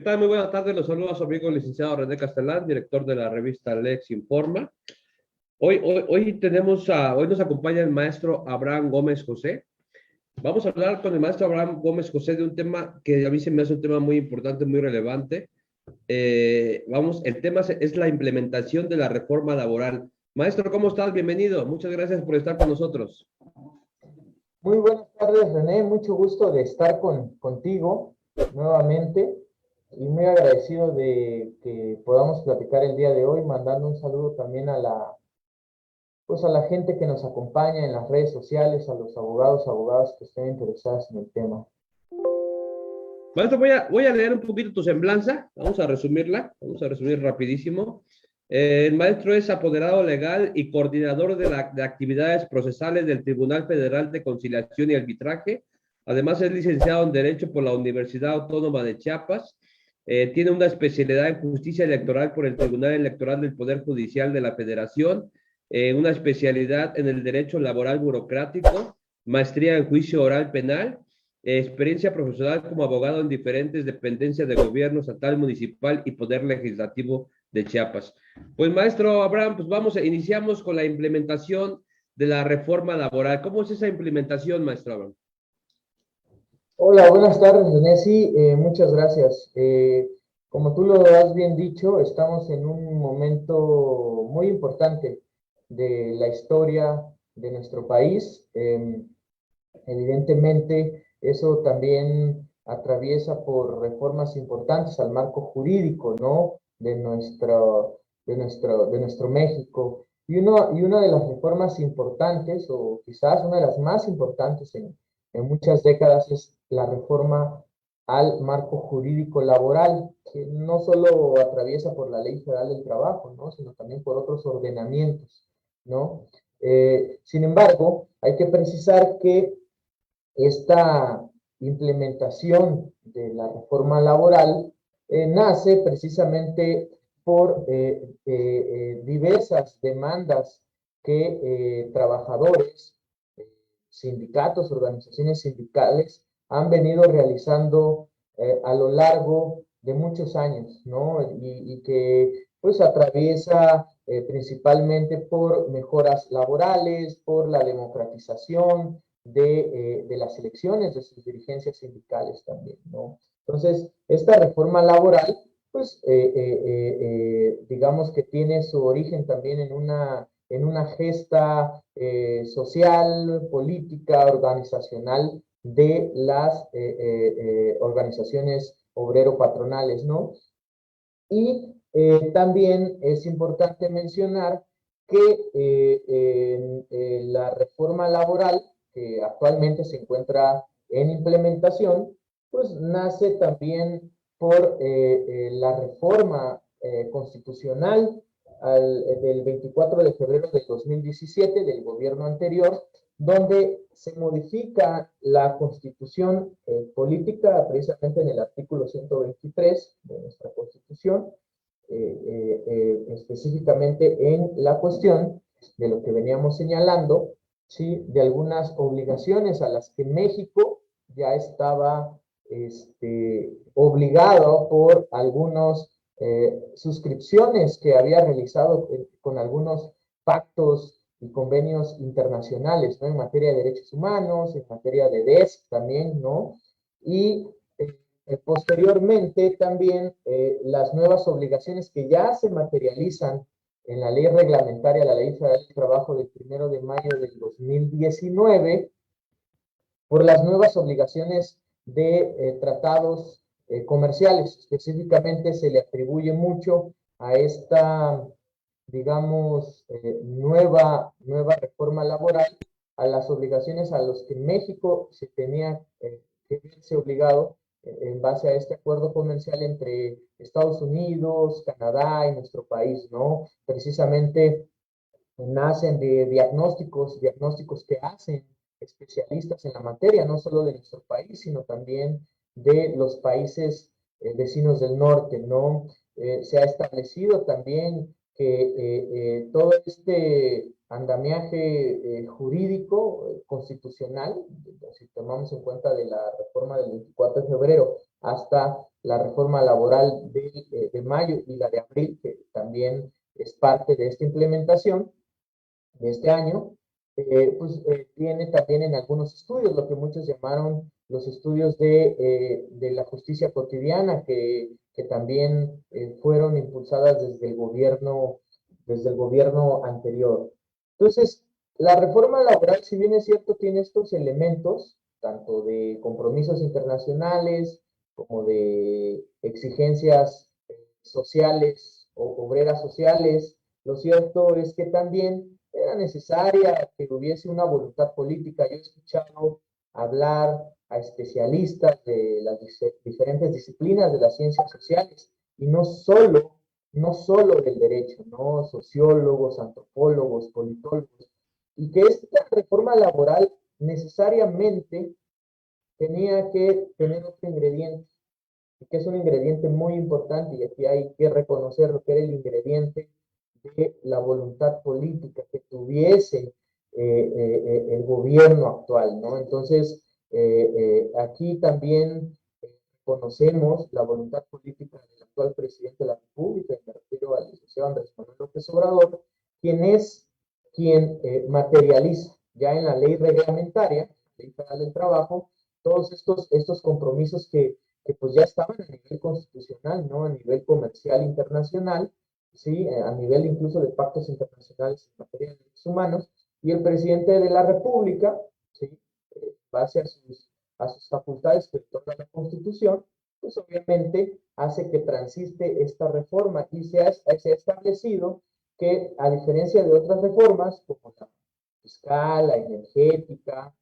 tal? Muy buenas tardes, los saludo a su amigo el licenciado René Castelán, director de la revista Lex Informa. Hoy nos acompaña el maestro Abraham Gómez José. Vamos a hablar con el maestro Abraham Gómez José de un tema que a mí se me hace un tema muy importante, muy relevante. El tema es la implementación de la reforma laboral. Maestro, ¿cómo estás? Bienvenido. Muchas gracias por estar con nosotros. Muy buenas tardes, René. Mucho gusto de estar contigo nuevamente y muy agradecido de que podamos platicar el día de hoy, mandando un saludo también a la gente que nos acompaña en las redes sociales, a los abogadas que estén interesados en el tema. Maestro, voy a leer un poquito tu semblanza. Vamos a resumirla. Vamos a resumir rapidísimo. El maestro es apoderado legal y coordinador de actividades procesales del Tribunal Federal de Conciliación y Arbitraje. Además, es licenciado en Derecho por la Universidad Autónoma de Chiapas. Tiene una especialidad en Justicia Electoral por el Tribunal Electoral del Poder Judicial de la Federación. Una especialidad en el Derecho Laboral Burocrático. Maestría en Juicio Oral Penal. Experiencia profesional como abogado en diferentes dependencias de gobierno estatal, municipal y poder legislativo de Chiapas. Pues maestro Abraham, iniciamos con la implementación de la reforma laboral. ¿Cómo es esa implementación, maestro Abraham? Hola, buenas tardes, René. Sí, muchas gracias. Como tú lo has bien dicho, estamos en un momento muy importante de la historia de nuestro país. Evidentemente, eso también atraviesa por reformas importantes al marco jurídico, ¿no? De nuestro México. Y una de las reformas importantes, o quizás una de las más importantes en muchas décadas, es la reforma al marco jurídico laboral, que no solo atraviesa por la Ley Federal del Trabajo, ¿no? Sino también por otros ordenamientos, ¿no? Sin embargo, hay que precisar que esta implementación de la reforma laboral nace precisamente por diversas demandas que trabajadores, sindicatos, organizaciones sindicales han venido realizando a lo largo de muchos años, ¿no? Y que pues atraviesa principalmente por mejoras laborales, por la democratización de las elecciones de sus dirigencias sindicales también, ¿no? Entonces, esta reforma laboral, pues, digamos que tiene su origen también en una gesta social, política, organizacional de las organizaciones obrero-patronales, ¿no? Y también es importante mencionar que la reforma laboral, que actualmente se encuentra en implementación, pues nace también por la reforma constitucional del 24 de febrero del 2017 del gobierno anterior, donde se modifica la constitución política, precisamente en el artículo 123 de nuestra constitución, específicamente en la cuestión de lo que veníamos señalando, ¿sí? De algunas obligaciones a las que México ya estaba obligado por algunas suscripciones que había realizado con algunos pactos y convenios internacionales, ¿no? En materia de derechos humanos, en materia de DESC también, ¿no? Y posteriormente también las nuevas obligaciones que ya se materializan en la ley reglamentaria, la Ley Federal del Trabajo del 1 de mayo del 2019, por las nuevas obligaciones de tratados comerciales. Específicamente se le atribuye mucho a esta, digamos, nueva reforma laboral, a las obligaciones a las que México se tenía que verse obligado en base a este acuerdo comercial entre Estados Unidos, Canadá y nuestro país, ¿no? Precisamente nacen de diagnósticos que hacen especialistas en la materia, no solo de nuestro país, sino también de los países vecinos del norte, ¿no? Se ha establecido también que todo este andamiaje jurídico, constitucional, si tomamos en cuenta de la reforma del 24 de febrero hasta la reforma laboral de mayo y la de abril, que también es parte de esta implementación de este año, tiene también en algunos estudios lo que muchos llamaron los estudios de la justicia cotidiana, que también fueron impulsadas desde el gobierno anterior. Entonces, la reforma laboral, si bien es cierto, tiene estos elementos, tanto de compromisos internacionales como de exigencias sociales o obreras sociales, lo cierto es que también era necesaria que hubiese una voluntad política. Yo he escuchado hablar a especialistas de las diferentes disciplinas de las ciencias sociales y no solo del derecho, ¿no? Sociólogos, antropólogos, politólogos, y que esta reforma laboral necesariamente tenía que tener otro ingrediente, que es un ingrediente muy importante, y aquí hay que reconocer lo que era el ingrediente de la voluntad política que tuviese el gobierno actual, ¿no? Entonces, aquí también conocemos la voluntad política del actual presidente de la República, y me refiero al licenciado Andrés Manuel López Obrador, quien es quien materializa ya en la ley reglamentaria, la Ley Federal del Trabajo, todos estos compromisos que pues ya estaban a nivel constitucional, ¿no? A nivel comercial internacional, ¿sí? A nivel incluso de pactos internacionales en materia de derechos humanos, y el presidente de la República, ¿sí? Base a sus facultades que otorga la Constitución, pues obviamente hace que transiste esta reforma y se ha establecido que, a diferencia de otras reformas, como la fiscal, la energética,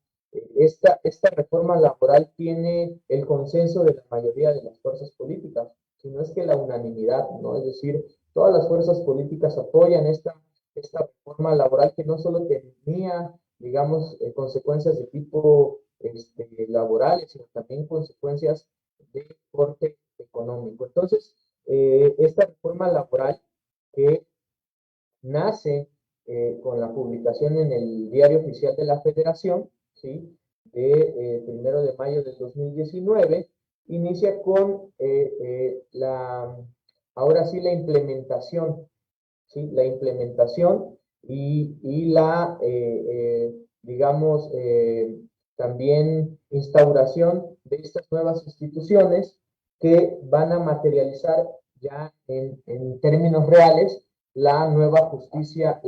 esta reforma laboral tiene el consenso de la mayoría de las fuerzas políticas, si no es que la unanimidad, ¿no? Es decir, todas las fuerzas políticas apoyan esta reforma laboral que no solo tenía, digamos, consecuencias de tipo laborales, sino también consecuencias de corte económico. Entonces, esta reforma laboral que nace con la publicación en el Diario Oficial de la Federación, ¿sí? De 1 de mayo del 2019, inicia con ahora sí, la implementación, ¿sí? La implementación y digamos, también instauración de estas nuevas instituciones que van a materializar ya en términos reales la nueva justicia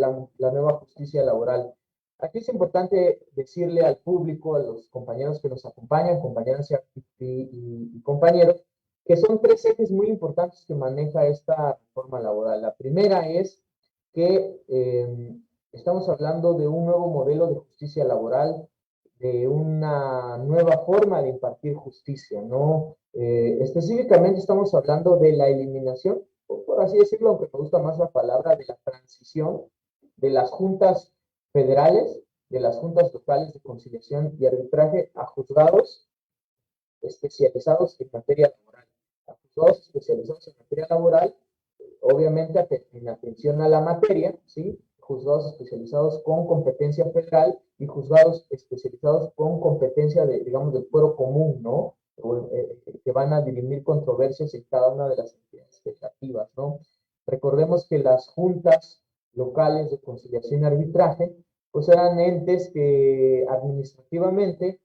laboral. Aquí es importante decirle al público, a los compañeros que nos acompañan, compañeras y compañeros, que son tres ejes muy importantes que maneja esta reforma laboral. La primera es que estamos hablando de un nuevo modelo de justicia laboral, de una nueva forma de impartir justicia, ¿no? Específicamente estamos hablando de la eliminación, por así decirlo, aunque me gusta más la palabra, de la transición de las juntas federales, de las juntas locales de conciliación y arbitraje a juzgados especializados en materia laboral. A juzgados especializados en materia laboral, obviamente en atención a la materia, ¿sí? Juzgados especializados con competencia federal y juzgados especializados con competencia digamos, del fuero común, ¿no? Que van a dirimir controversias en cada una de las entidades federativas, ¿no? Recordemos que las juntas locales de conciliación y arbitraje, pues eran entes que administrativamente,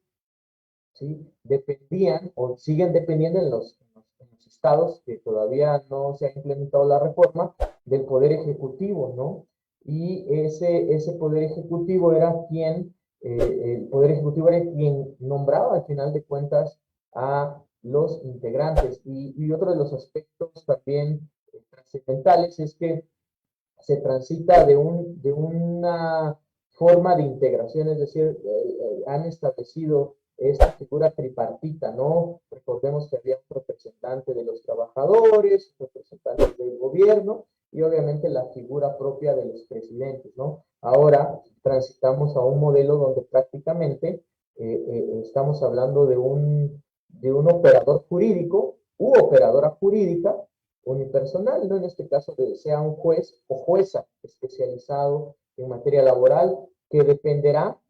¿sí? Dependían o siguen dependiendo en los estados, que todavía no se ha implementado la reforma, del Poder Ejecutivo, ¿no? Y ese Poder Ejecutivo era el Poder Ejecutivo era quien nombraba al final de cuentas a los integrantes. Y otro de los aspectos también trascendentales es que se transita de una forma de integración, es decir, han establecido esta figura tripartita, ¿no? Recordemos que había un representante de los trabajadores, representantes del gobierno y obviamente la figura propia de los presidentes, ¿no? Ahora transitamos a un modelo donde prácticamente estamos hablando de un operador jurídico u operadora jurídica unipersonal, ¿no? En este caso sea un juez o jueza especializado en materia laboral que dependerá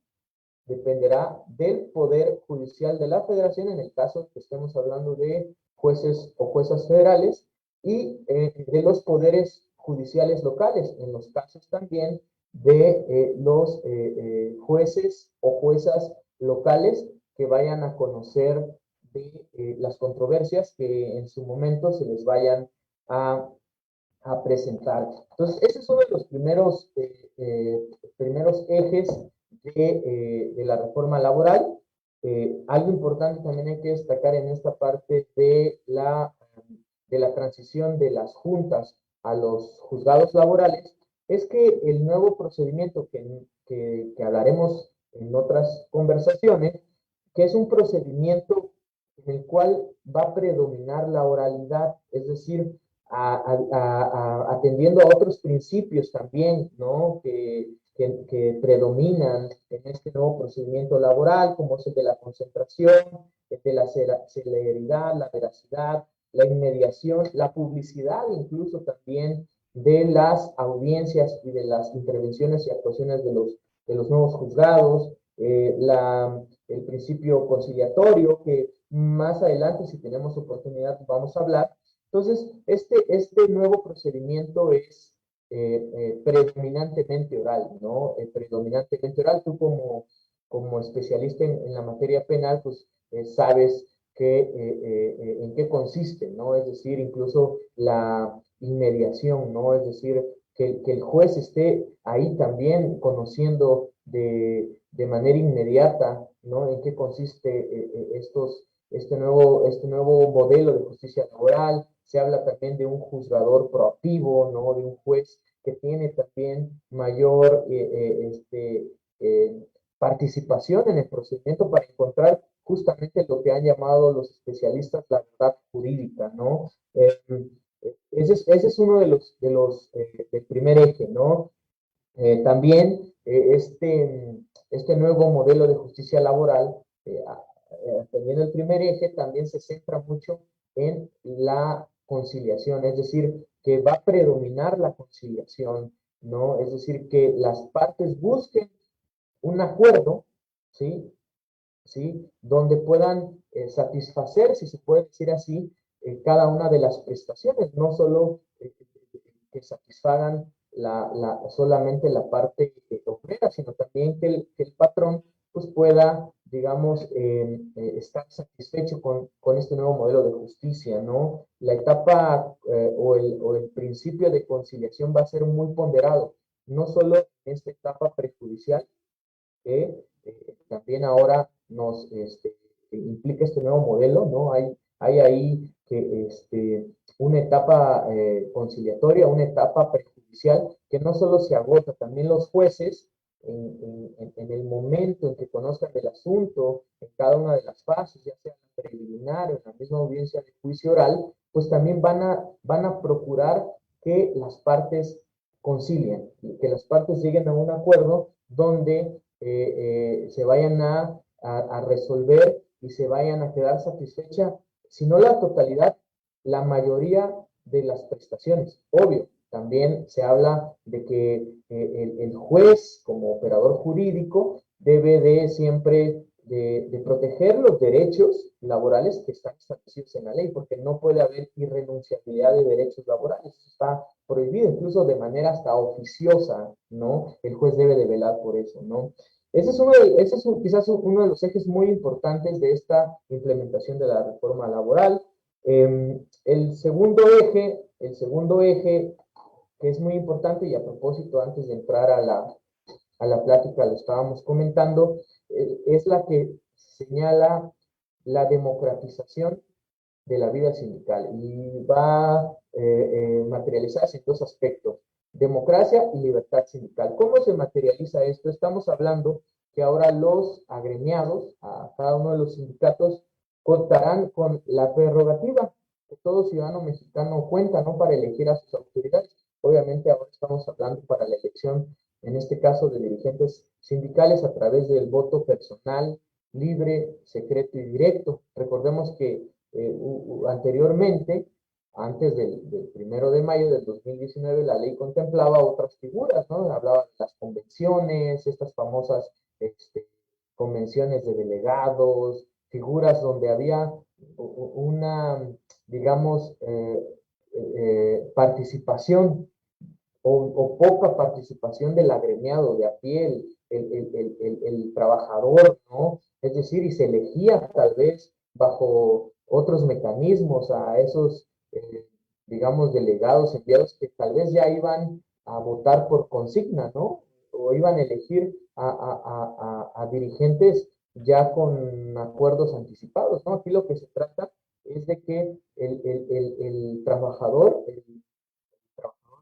del Poder Judicial de la Federación, en el caso que estemos hablando de jueces o juezas federales, y de los poderes judiciales locales, en los casos también de los jueces o juezas locales que vayan a conocer de las controversias que en su momento se les vayan a, a presentar. Entonces, ese es uno de los primeros ejes de la reforma laboral. Algo importante también hay que destacar en esta parte de la transición de las juntas a los juzgados laborales es que el nuevo procedimiento que hablaremos en otras conversaciones, que es un procedimiento en el cual va a predominar la oralidad, es decir, atendiendo a otros principios también, ¿no? Que predominan en este nuevo procedimiento laboral, como es el de la concentración, el de la celeridad, la veracidad, la inmediación, la publicidad incluso también de las audiencias y de las intervenciones y actuaciones de los nuevos juzgados, el principio conciliatorio, que más adelante, si tenemos oportunidad, vamos a hablar. Entonces, este nuevo procedimiento es predominantemente oral, ¿no? Predominantemente oral. Tú como especialista en la materia penal, pues sabes en qué consiste, ¿no? Es decir, incluso la inmediación, ¿no? Es decir, que el juez esté ahí también conociendo de manera inmediata, ¿no? En qué consiste este nuevo modelo de justicia laboral. Se habla también de un juzgador proactivo, ¿no? De un juez que tiene también mayor participación en el procedimiento para encontrar justamente lo que han llamado los especialistas la verdad jurídica, ¿no? Ese es uno del primer eje, ¿no? También este nuevo modelo de justicia laboral, teniendo el primer eje, también se centra mucho en la conciliación, es decir, que va a predominar la conciliación, ¿no? Es decir, que las partes busquen un acuerdo, ¿sí? ¿Sí? Donde puedan satisfacer, si se puede decir así, cada una de las prestaciones, no solo que satisfagan solamente la parte obrera, sino también que el patrón pues pueda, digamos, estar satisfecho con este nuevo modelo de justicia, ¿no? La etapa o el principio de conciliación va a ser muy ponderado, no solo en esta etapa prejudicial, que también ahora nos implica este nuevo modelo, ¿no? Hay ahí que una etapa conciliatoria, una etapa prejudicial, que no solo se agota, también los jueces, en el momento en que conozcan el asunto, en cada una de las fases, ya sea en la preliminar o en la misma audiencia de juicio oral, pues también van a procurar que las partes concilien, que las partes lleguen a un acuerdo donde se vayan a resolver y se vayan a quedar satisfecha, si no la totalidad, la mayoría de las prestaciones. Obvio, también se habla de que el juez, como operador jurídico, debe de siempre de proteger los derechos laborales que están establecidos en la ley, porque no puede haber irrenunciabilidad de derechos laborales. Eso está prohibido, incluso de manera hasta oficiosa, ¿no? El juez debe de velar por eso, ¿no? Ese es quizás uno de los ejes muy importantes de esta implementación de la reforma laboral. El segundo eje, que es muy importante, y a propósito, antes de entrar a la plática lo estábamos comentando, es la que señala la democratización de la vida sindical y va materializarse en dos aspectos: democracia y libertad sindical. ¿Cómo se materializa esto? Estamos hablando que ahora los agremiados a cada uno de los sindicatos contarán con la prerrogativa que todo ciudadano mexicano cuenta, ¿no? Para elegir a sus autoridades. Obviamente ahora estamos hablando para la elección, en este caso, de dirigentes sindicales a través del voto personal, libre, secreto y directo. Recordemos que anteriormente antes del 1 de mayo del 2019, la ley contemplaba otras figuras, ¿no? Hablaba de las convenciones, estas famosas convenciones de delegados, figuras donde había una, digamos, participación o poca participación del agremiado de a pie, el trabajador, ¿no? Es decir, y se elegía tal vez bajo otros mecanismos a esos, digamos, delegados enviados que tal vez ya iban a votar por consigna, ¿no? O iban a elegir a dirigentes ya con acuerdos anticipados, ¿no? Aquí lo que se trata es de que el trabajador,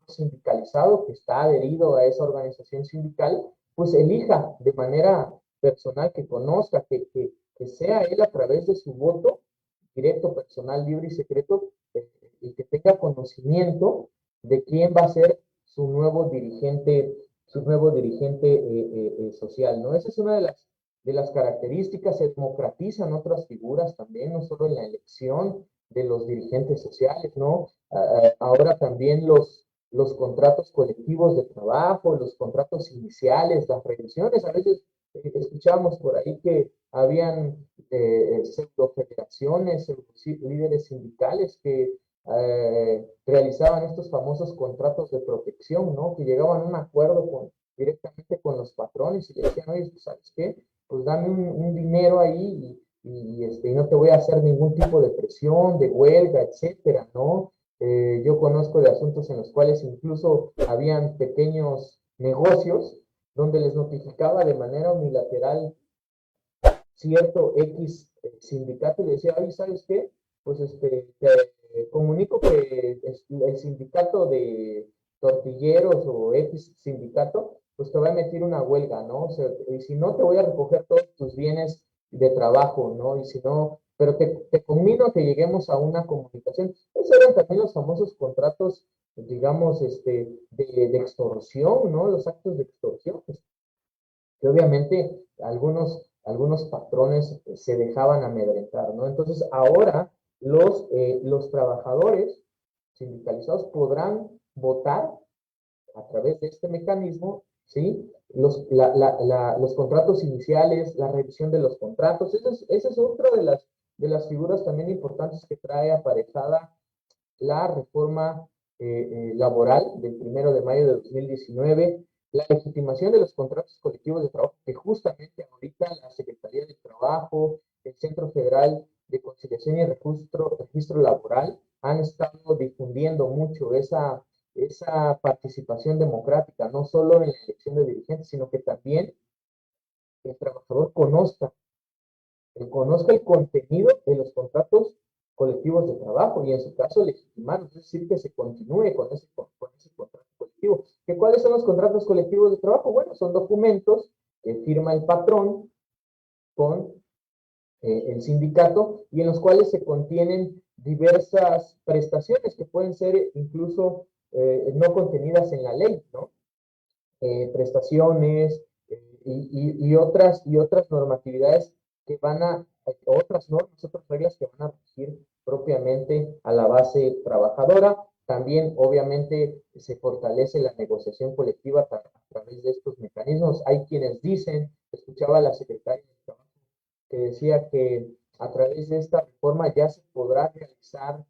sindicalizado que está adherido a esa organización sindical, pues elija de manera personal, que conozca, que sea él a través de su voto directo, personal, libre y secreto, y que tenga conocimiento de quién va a ser su nuevo dirigente social, ¿no? Esa es una de las características. Se democratizan otras figuras también, no solo en la elección de los dirigentes sociales, ¿no? Ahora también los contratos colectivos de trabajo, los contratos iniciales, las revisiones. A veces escuchamos por ahí que habían pseudo federaciones, líderes sindicales que realizaban estos famosos contratos de protección, ¿no? Que llegaban a un acuerdo directamente con los patrones y le decían, oye, pues, ¿sabes qué? Pues dame un dinero ahí y no te voy a hacer ningún tipo de presión, de huelga, etcétera, ¿no? Yo conozco de asuntos en los cuales incluso habían pequeños negocios donde les notificaba de manera unilateral cierto X sindicato y le decía, oye, ¿sabes qué? Pues te comunico que el sindicato de tortilleros o X sindicato, pues te va a emitir una huelga, ¿no? O sea, y si no, te voy a recoger todos tus bienes de trabajo, ¿no? Y si no, pero te conmino que lleguemos a una comunicación. Esos eran también los famosos contratos, digamos, de extorsión, ¿no? Los actos de extorsión, pues, que obviamente algunos patrones se dejaban amedrentar, ¿no? Entonces ahora los trabajadores sindicalizados podrán votar a través de este mecanismo, ¿sí? Los contratos iniciales, la revisión de los contratos, esa es otra de las figuras también importantes que trae aparejada la reforma laboral del 1 de mayo de 2019, la legitimación de los contratos colectivos de trabajo, que justamente ahorita la Secretaría de Trabajo, el Centro Federal de Conciliación y Registro Laboral han estado difundiendo mucho esa participación democrática, no solo en la elección de dirigentes, sino que también el trabajador conozca el contenido de los contratos colectivos de trabajo y en su caso legitimarlos, es decir, que se continúe con ese contrato colectivo. ¿Que ¿Cuáles son los contratos colectivos de trabajo? Bueno, son documentos que firma el patrón con el sindicato y en los cuales se contienen diversas prestaciones que pueden ser incluso no contenidas en la ley, ¿no? Prestaciones y otras normatividades que van otras normas, otras reglas que van a regir propiamente a la base trabajadora. También, obviamente, se fortalece la negociación colectiva a través de estos mecanismos. Hay quienes dicen, escuchaba a la secretaria de Trabajo que decía que a través de esta reforma ya se podrá realizar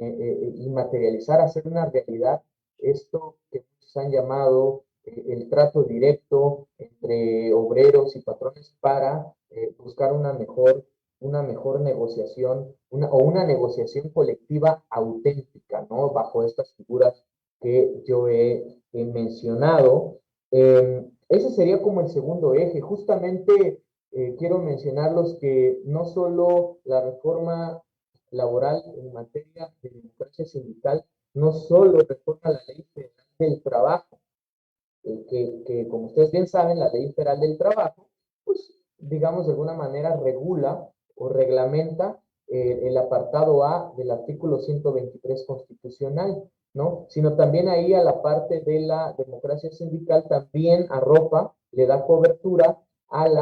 y materializar, hacer una realidad esto que muchos han llamado el trato directo entre obreros y patrones para buscar una mejor negociación o una negociación colectiva auténtica, ¿no? Bajo estas figuras que yo he mencionado. Ese sería como el segundo eje. Justamente quiero mencionarlos que no solo la reforma laboral en materia de democracia sindical, no solo reforma la ley federal del trabajo, que como ustedes bien saben, la ley federal del trabajo, pues digamos de alguna manera regula o reglamenta el apartado A del artículo 123 constitucional, ¿no? Sino también ahí a la parte de la democracia sindical también arropa, le da cobertura al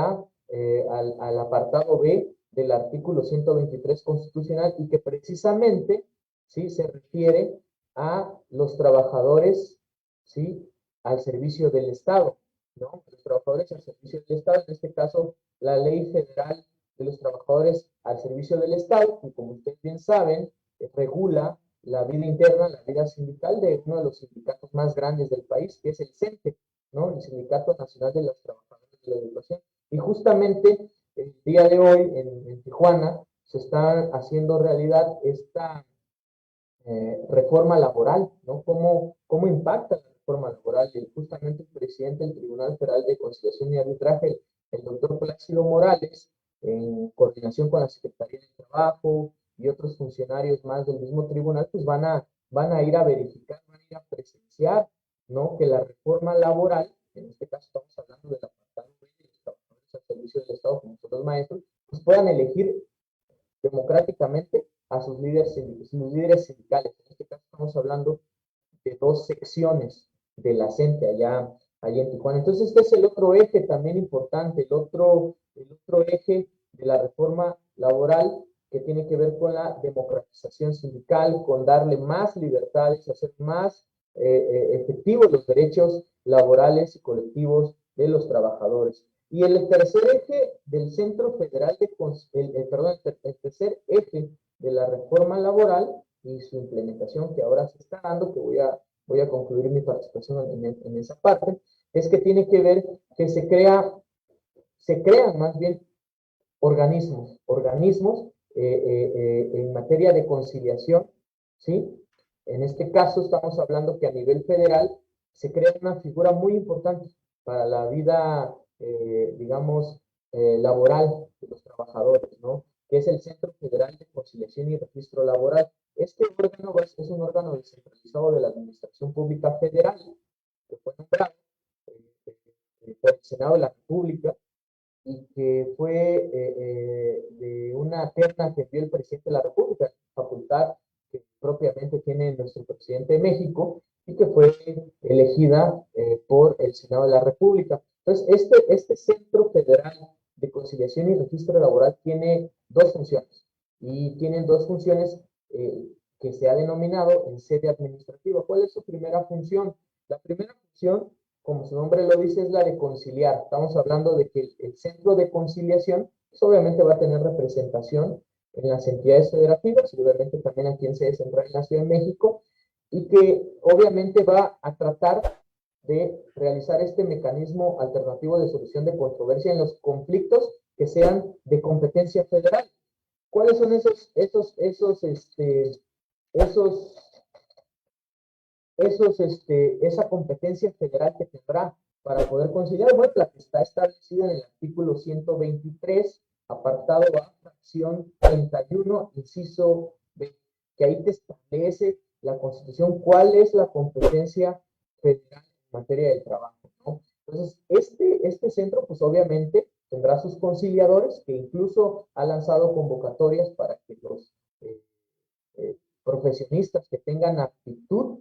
apartado B del artículo 123 constitucional y que precisamente ¿sí? Se refiere a los trabajadores, ¿sí? Al servicio del Estado, ¿no? Los trabajadores al servicio del Estado, en este caso, la Ley Federal de los Trabajadores al Servicio del Estado, que como ustedes bien saben, regula la vida interna, la vida sindical de uno de los sindicatos más grandes del país, que es el CENTE, ¿no? El Sindicato Nacional de los Trabajadores de la Educación. Y justamente el día de hoy en Tijuana se está haciendo realidad esta reforma laboral, ¿no? ¿Cómo impacta la reforma laboral? Y justamente el presidente del Tribunal Federal de Conciliación y Arbitraje, el doctor Plácido Morales, en coordinación con la Secretaría de Trabajo y otros funcionarios más del mismo tribunal, pues van a ir a verificar, van a ir a presenciar, ¿no? Que la reforma laboral, en este caso estamos hablando del apartado B de los trabajadores al servicio del Estado, como son los maestros, pues puedan elegir democráticamente a sus líderes sindicales. En este caso estamos hablando de dos secciones de la CENTE allá en Tijuana. Entonces este es el otro eje también importante, el otro eje de la reforma laboral que tiene que ver con la democratización sindical, con darle más libertades, hacer más efectivos los derechos laborales y colectivos de los trabajadores. Y el tercer eje del Centro Federal de, el tercer eje de la reforma laboral y su implementación que ahora se está dando, que voy a concluir mi participación en esa parte, es que tiene que ver que se crean más bien organismos en materia de conciliación, ¿sí? En este caso estamos hablando que a nivel federal se crea una figura muy importante para la vida, digamos, laboral de los trabajadores, ¿no? Que es el Centro Federal de Conciliación y Registro Laboral. Este órgano es un órgano descentralizado de la Administración Pública Federal, que fue nombrado por el Senado de la República y que fue de una terna que dio el presidente de la República, facultad que propiamente tiene nuestro presidente de México y que fue elegida por el Senado de la República. Entonces, este Centro Federal de Conciliación y Registro Laboral tiene dos funciones y tienen dos funciones que se ha denominado en sede administrativa. ¿Cuál es su primera función? La primera función, como su nombre lo dice, es la de conciliar. Estamos hablando de que el centro de conciliación, pues obviamente va a tener representación en las entidades federativas y obviamente también aquí en sede central en la Ciudad de México, y que obviamente va a tratar de realizar este mecanismo alternativo de solución de controversia en los conflictos que sean de competencia federal. ¿Cuáles son esa competencia federal que tendrá para poder conciliar? Bueno, la que está establecida en el artículo 123, apartado A, fracción 31, inciso B, que ahí te establece la Constitución cuál es la competencia federal en materia de trabajo, ¿no? Entonces, este centro, pues obviamente tendrá sus conciliadores, que incluso ha lanzado convocatorias para que los profesionistas que tengan aptitud,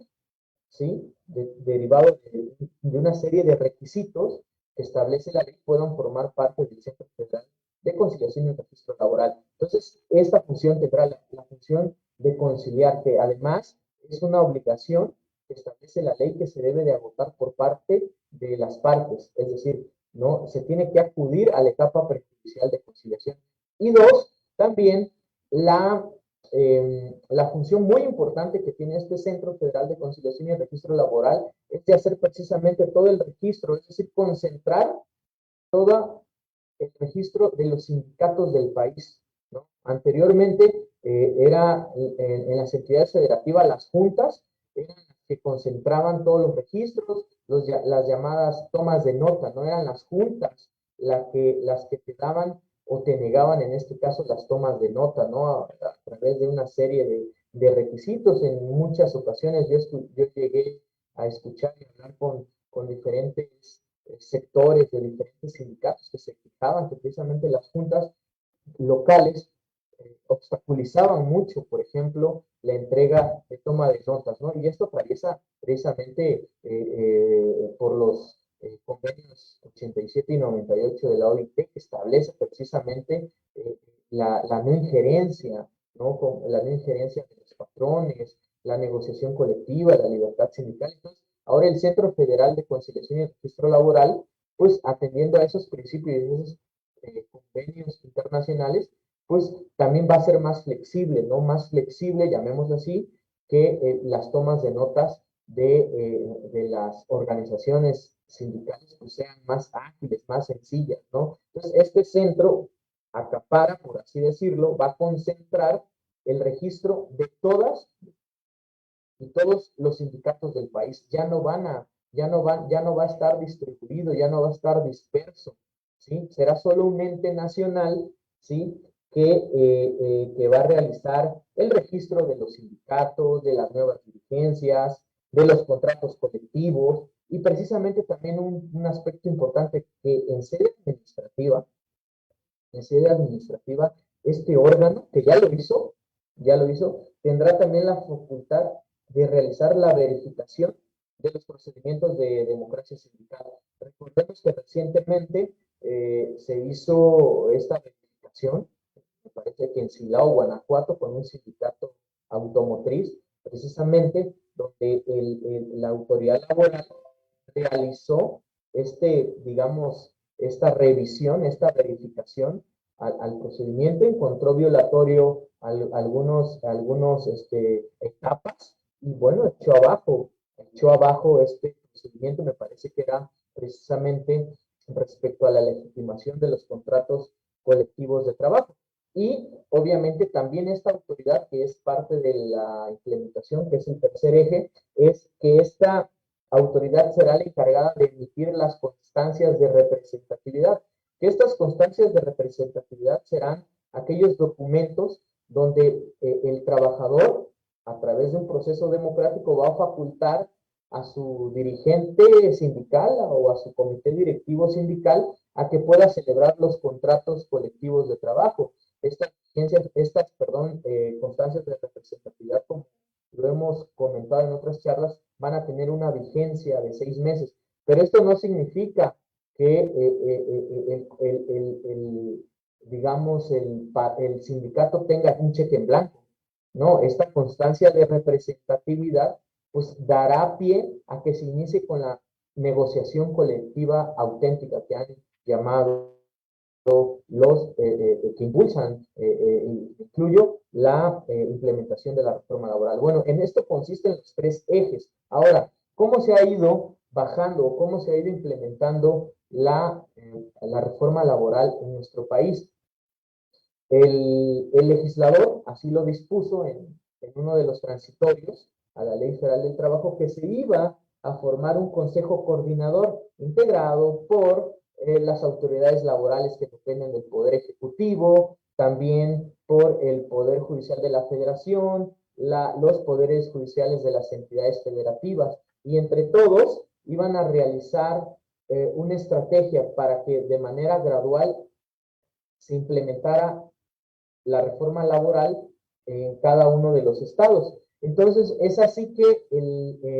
¿sí? Derivado de una serie de requisitos que establece la ley, puedan formar parte del Centro Federal de Conciliación y Registro Laboral. Entonces, esta función tendrá la función de conciliar, que además es una obligación que establece la ley que se debe de agotar por parte de las partes, es decir, no se tiene que acudir a la etapa prejudicial de conciliación. Y dos, también la función muy importante que tiene este Centro Federal de Conciliación y Registro Laboral es de hacer precisamente todo el registro, es decir, concentrar todo el registro de los sindicatos del país, ¿no? Anteriormente era en las entidades federativas, las juntas eran las que concentraban todos los registros, las llamadas tomas de nota, no eran las juntas las que te daban o te negaban en este caso las tomas de nota, ¿no? A través de una serie de requisitos. En muchas ocasiones yo llegué a escuchar y hablar con diferentes sectores de diferentes sindicatos que se quejaban que precisamente las juntas locales obstaculizaban mucho, por ejemplo, la entrega de toma de notas, ¿no? Y esto atraviesa precisamente por los convenios 87 y 98 de la OIT, que establece precisamente la no injerencia, ¿no? La no injerencia de los patrones, la negociación colectiva, la libertad sindical. Entonces, ahora el Centro Federal de Conciliación y Registro Laboral, pues atendiendo a esos principios y esos convenios internacionales, pues también va a ser más flexible, ¿no? Más flexible, llamémoslo así, que las tomas de notas de las organizaciones sindicales pues sean más ágiles, más sencillas, ¿no? Entonces, este centro acapara, por así decirlo, va a concentrar el registro de todas y todos los sindicatos del país. Ya no va a estar distribuido, ya no va a estar disperso, ¿sí? Será solo un ente nacional, ¿sí? Que va a realizar el registro de los sindicatos, de las nuevas dirigencias, de los contratos colectivos y precisamente también un aspecto importante que en sede administrativa, este órgano, que ya lo hizo, tendrá también la facultad de realizar la verificación de los procedimientos de democracia sindical. Recordemos que recientemente se hizo esta verificación, me parece que en Silao, Guanajuato, con un sindicato automotriz, precisamente donde la autoridad laboral realizó digamos, esta revisión, esta verificación al procedimiento, encontró violatorio algunos etapas y bueno, echó abajo este procedimiento, me parece que era precisamente respecto a la legitimación de los contratos colectivos de trabajo. Y obviamente también esta autoridad que es parte de la implementación, que es el tercer eje, es que esta autoridad será la encargada de emitir las constancias de representatividad, que estas constancias de representatividad serán aquellos documentos donde el trabajador, a través de un proceso democrático, va a facultar a su dirigente sindical o a su comité directivo sindical a que pueda celebrar los contratos colectivos de trabajo. Constancias de representatividad, como lo hemos comentado en otras charlas, van a tener una vigencia de 6 meses. Pero esto no significa que digamos, el sindicato tenga un cheque en blanco. No, esta constancia de representatividad pues dará pie a que se inicie con la negociación colectiva auténtica que han llamado los que impulsan, incluyo la implementación de la reforma laboral. Bueno, en esto consisten los 3 ejes. Ahora, ¿cómo se ha ido bajando, cómo se ha ido implementando la reforma laboral en nuestro país? El legislador así lo dispuso en uno de los transitorios a la Ley Federal del Trabajo, que se iba a formar un consejo coordinador integrado por las autoridades laborales que dependen del Poder Ejecutivo, también por el Poder Judicial de la Federación, los poderes judiciales de las entidades federativas, y entre todos iban a realizar una estrategia para que de manera gradual se implementara la reforma laboral en cada uno de los estados. Entonces, es así que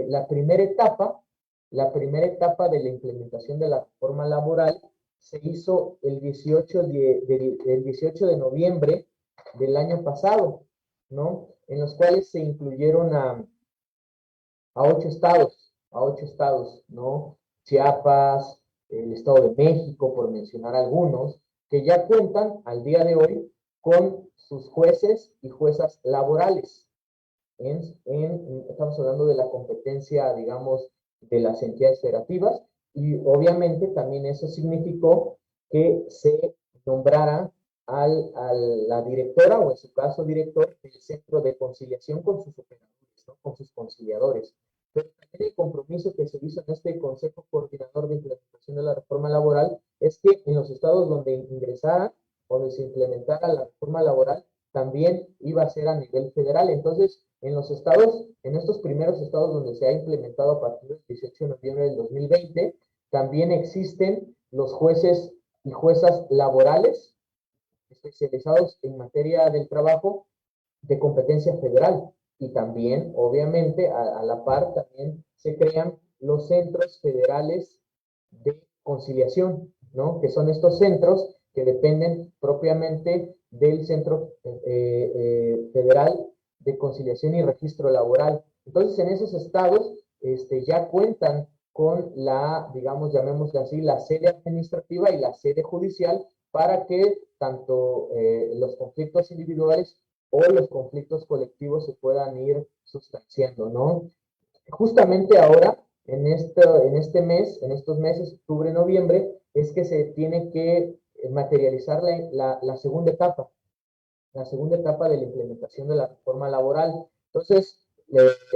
la primera etapa de la implementación de la reforma laboral se hizo el 18 de noviembre del año pasado, ¿no? En los cuales se incluyeron a 8 estados, ¿no? Chiapas, el Estado de México, por mencionar algunos, que ya cuentan al día de hoy con sus jueces y juezas laborales. Estamos hablando de la competencia, digamos, de las entidades federativas, y obviamente también eso significó que se nombrara a la directora, o en su caso director, del Centro de Conciliación con sus operadores, ¿no? Con sus conciliadores. Pero también el compromiso que se hizo en este Consejo Coordinador de Implementación de la Reforma Laboral es que en los estados donde ingresara, donde se implementara la reforma laboral, también iba a ser a nivel federal. Entonces, en estos primeros estados donde se ha implementado a partir del 18 de noviembre del 2020, también existen los jueces y juezas laborales especializados en materia del trabajo de competencia federal. Y también, obviamente, a la par, también se crean los centros federales de conciliación, ¿no? Que son estos centros que dependen propiamente del Centro Federal de conciliación y registro laboral. Entonces, en esos estados ya cuentan con la, digamos, llamémosle así, la sede administrativa y la sede judicial para que tanto los conflictos individuales o los conflictos colectivos se puedan ir sustanciando, ¿no? Justamente ahora, en este mes, en estos meses, octubre, noviembre, es que se tiene que materializar la segunda etapa, de la implementación de la reforma laboral. Entonces,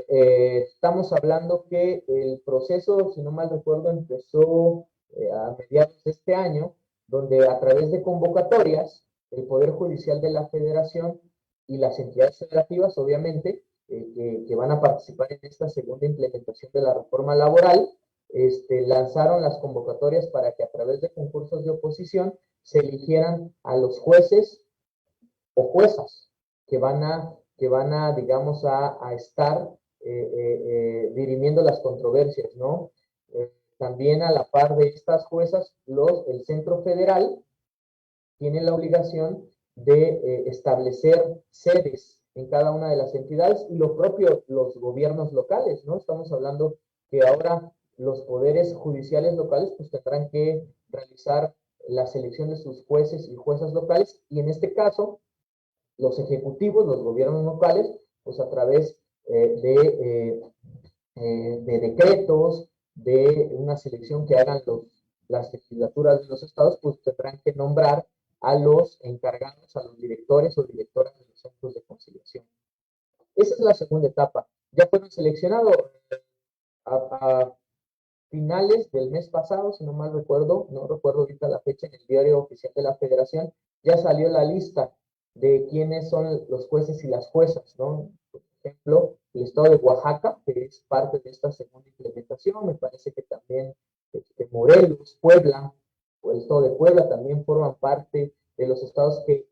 estamos hablando que el proceso, si no mal recuerdo, empezó a mediados de este año, donde a través de convocatorias, el Poder Judicial de la Federación y las entidades federativas, obviamente, que van a participar en esta segunda implementación de la reforma laboral, lanzaron las convocatorias para que a través de concursos de oposición se eligieran a los jueces o juezas que van a digamos, a estar dirimiendo las controversias, ¿no? También a la par de estas juezas, el Centro Federal tiene la obligación de establecer sedes en cada una de las entidades y lo propio los gobiernos locales, ¿no? Estamos hablando que ahora los poderes judiciales locales pues tendrán que realizar la selección de sus jueces y juezas locales y en este caso los ejecutivos, los gobiernos locales, pues a través de decretos, de una selección que hagan las legislaturas de los estados, pues tendrán que nombrar a los encargados, a los directores o directoras de los centros de conciliación. Esa es la segunda etapa. Ya fueron seleccionados a finales del mes pasado, si no mal recuerdo, no recuerdo ahorita la fecha, en el diario oficial de la Federación, ya salió la lista de quiénes son los jueces y las juezas, ¿no? Por ejemplo, el estado de Oaxaca, que es parte de esta segunda implementación, me parece que también Morelos, Puebla, o el estado de Puebla también forman parte de los estados que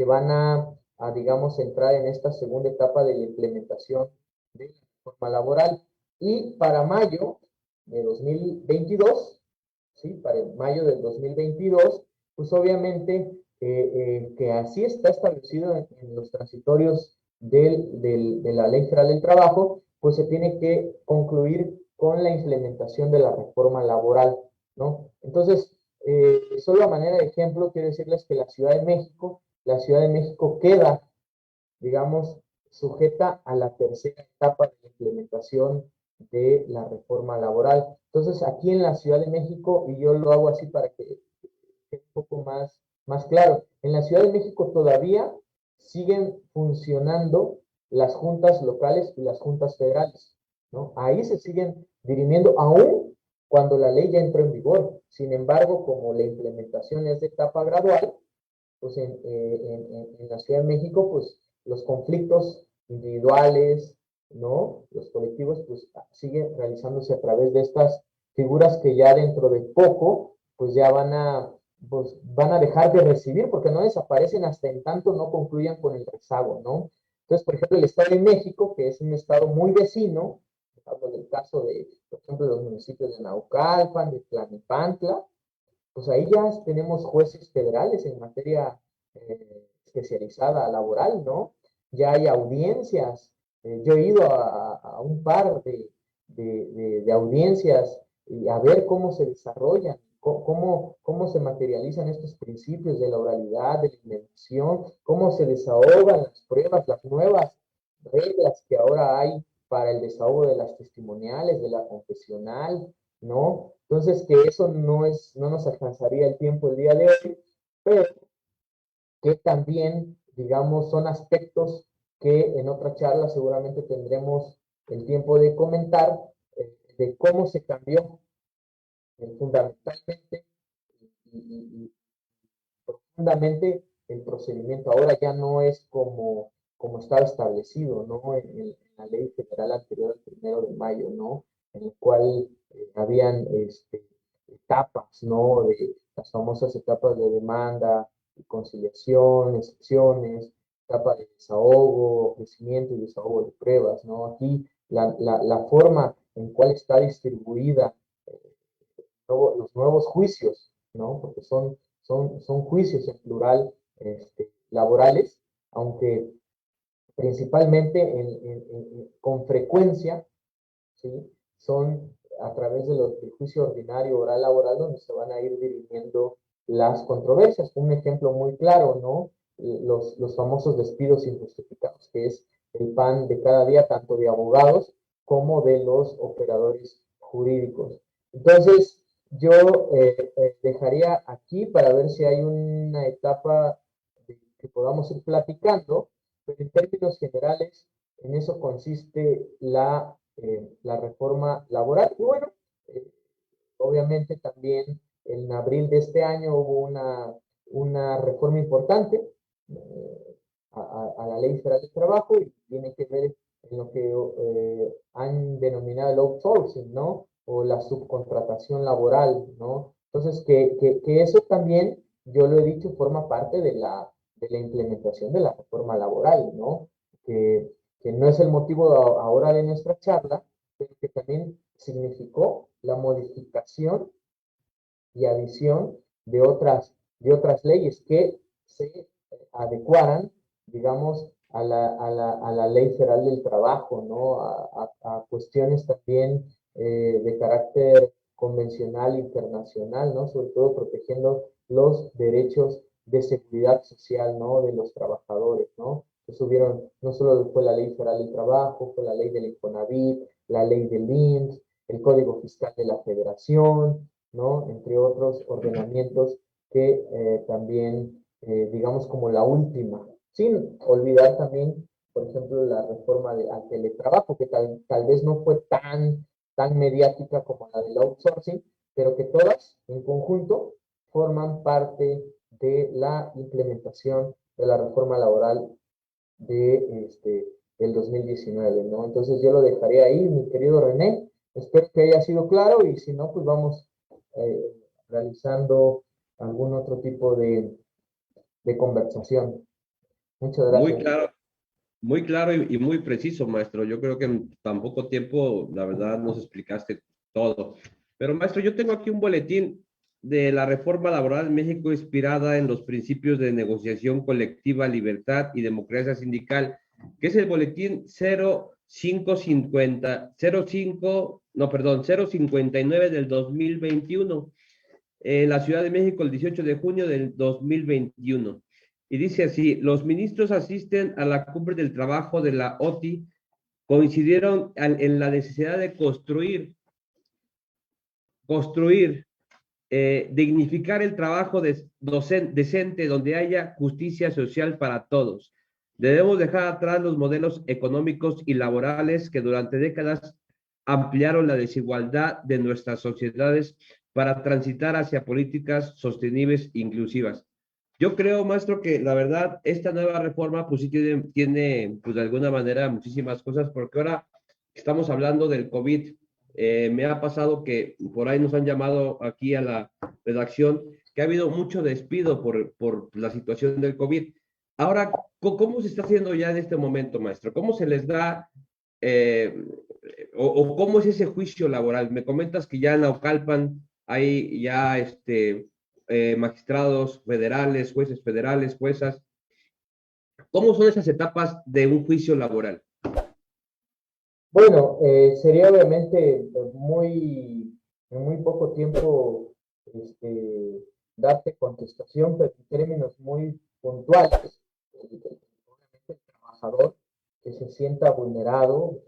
van digamos, entrar en esta segunda etapa de la implementación de la reforma laboral. Y para mayo de 2022, ¿sí? Para mayo del 2022, pues obviamente que así está establecido en los transitorios de la Ley Federal del Trabajo, pues se tiene que concluir con la implementación de la reforma laboral, ¿no? Entonces, solo a manera de ejemplo, quiero decirles que la Ciudad de México queda, digamos, sujeta a la tercera etapa de la implementación de la reforma laboral. Entonces, aquí en la Ciudad de México, y yo lo hago así para que quede un poco más claro, en la Ciudad de México todavía siguen funcionando las juntas locales y las juntas federales, ¿no? Ahí se siguen dirimiendo aún cuando la ley ya entró en vigor. Sin embargo, como la implementación es de etapa gradual, pues en la Ciudad de México, pues los conflictos individuales, ¿no? Los colectivos, pues siguen realizándose a través de estas figuras que ya dentro de poco, pues ya van a dejar de recibir, porque no desaparecen hasta en tanto no concluyan con el rezago, ¿no? Entonces, por ejemplo, el Estado de México, que es un estado muy vecino, hablo del caso de, por ejemplo, los municipios de Naucalpan, de Tlalnepantla, pues ahí ya tenemos jueces federales en materia especializada laboral, ¿no? Ya hay audiencias. Yo he ido a un par de audiencias y a ver cómo se desarrollan, cómo se materializan estos principios de la oralidad, de la invención, cómo se desahogan las pruebas, las nuevas reglas que ahora hay para el desahogo de las testimoniales, de la confesional, ¿no? Entonces, que eso no nos alcanzaría el tiempo el día de hoy, pero que también, digamos, son aspectos que en otra charla seguramente tendremos el tiempo de comentar, de cómo se cambió fundamentalmente y profundamente el procedimiento. Ahora ya no es como estaba establecido, ¿no? En la ley federal anterior al 1 de mayo, ¿no? En el cual habían etapas, ¿no? De las famosas etapas de demanda, de conciliación, excepciones, etapa de desahogo, ofrecimiento y desahogo de pruebas, ¿no? Aquí la forma en cual está distribuida los nuevos juicios, ¿no? Porque son juicios en plural laborales, aunque principalmente con frecuencia, ¿sí? Son a través del juicio ordinario oral laboral donde se van a ir dirimiendo las controversias. Un ejemplo muy claro, ¿no? Los famosos despidos injustificados, que es el pan de cada día, tanto de abogados como de los operadores jurídicos. Entonces, yo dejaría aquí para ver si hay una etapa que podamos ir platicando, pero en términos generales, en eso consiste la reforma laboral. Y bueno, eh, obviamente también en abril de este año hubo una reforma importante a la Ley Federal del Trabajo y tiene que ver en lo que han denominado el outsourcing, ¿no? O la subcontratación laboral, ¿no? Entonces, que eso también, yo lo he dicho, forma parte de la implementación de la reforma laboral, ¿no? Que no es el motivo ahora de nuestra charla, pero que también significó la modificación y adición de otras leyes que se adecuaran, digamos, a la Ley Federal del Trabajo, ¿no? A cuestiones también de carácter convencional internacional, ¿no? Sobre todo protegiendo los derechos de seguridad social, ¿no? De los trabajadores, ¿no? Entonces hubieron, no solo fue la Ley Federal del Trabajo, fue la Ley del Infonavit, la Ley del IMSS, el Código Fiscal de la Federación, ¿no? Entre otros ordenamientos que también, digamos, como la última, sin olvidar también, por ejemplo, la reforma al teletrabajo, que tal vez no fue tan mediática como la del outsourcing, pero que todas en conjunto forman parte de la implementación de la reforma laboral del 2019, ¿no? Entonces yo lo dejaré ahí, mi querido René. Espero que haya sido claro y si no, pues vamos eh, realizando algún otro tipo de conversación. Muchas Muy gracias. claro, muy claro y muy preciso, maestro. Yo creo que en tan poco tiempo, la verdad, nos explicaste todo. Pero, maestro, yo tengo aquí un boletín de la reforma laboral en México inspirada en los principios de negociación colectiva, libertad y democracia sindical, que es el boletín 0550, no, perdón, 059 del 2021, en la Ciudad de México el 18 de junio del 2021. Y dice así: los ministros asisten a la cumbre del trabajo de la OTI, coincidieron en la necesidad de construir, dignificar el trabajo decente donde haya justicia social para todos. Debemos dejar atrás los modelos económicos y laborales que durante décadas ampliaron la desigualdad de nuestras sociedades para transitar hacia políticas sostenibles e inclusivas. Yo creo, maestro, que la verdad, esta nueva reforma, pues sí tiene, pues de alguna manera, muchísimas cosas, porque ahora estamos hablando del COVID. Me ha pasado que por ahí nos han llamado aquí a la redacción que ha habido mucho despido por la situación del COVID. Ahora, ¿cómo se está haciendo ya en este momento, maestro? ¿Cómo se les da, eh, o cómo es ese juicio laboral? Me comentas que ya en Naucalpan hay ya magistrados federales, jueces federales, juezas. ¿Cómo son esas etapas de un juicio laboral? Bueno, sería obviamente en muy poco tiempo darte contestación, pero en términos muy puntuales. Obviamente el trabajador que se sienta vulnerado,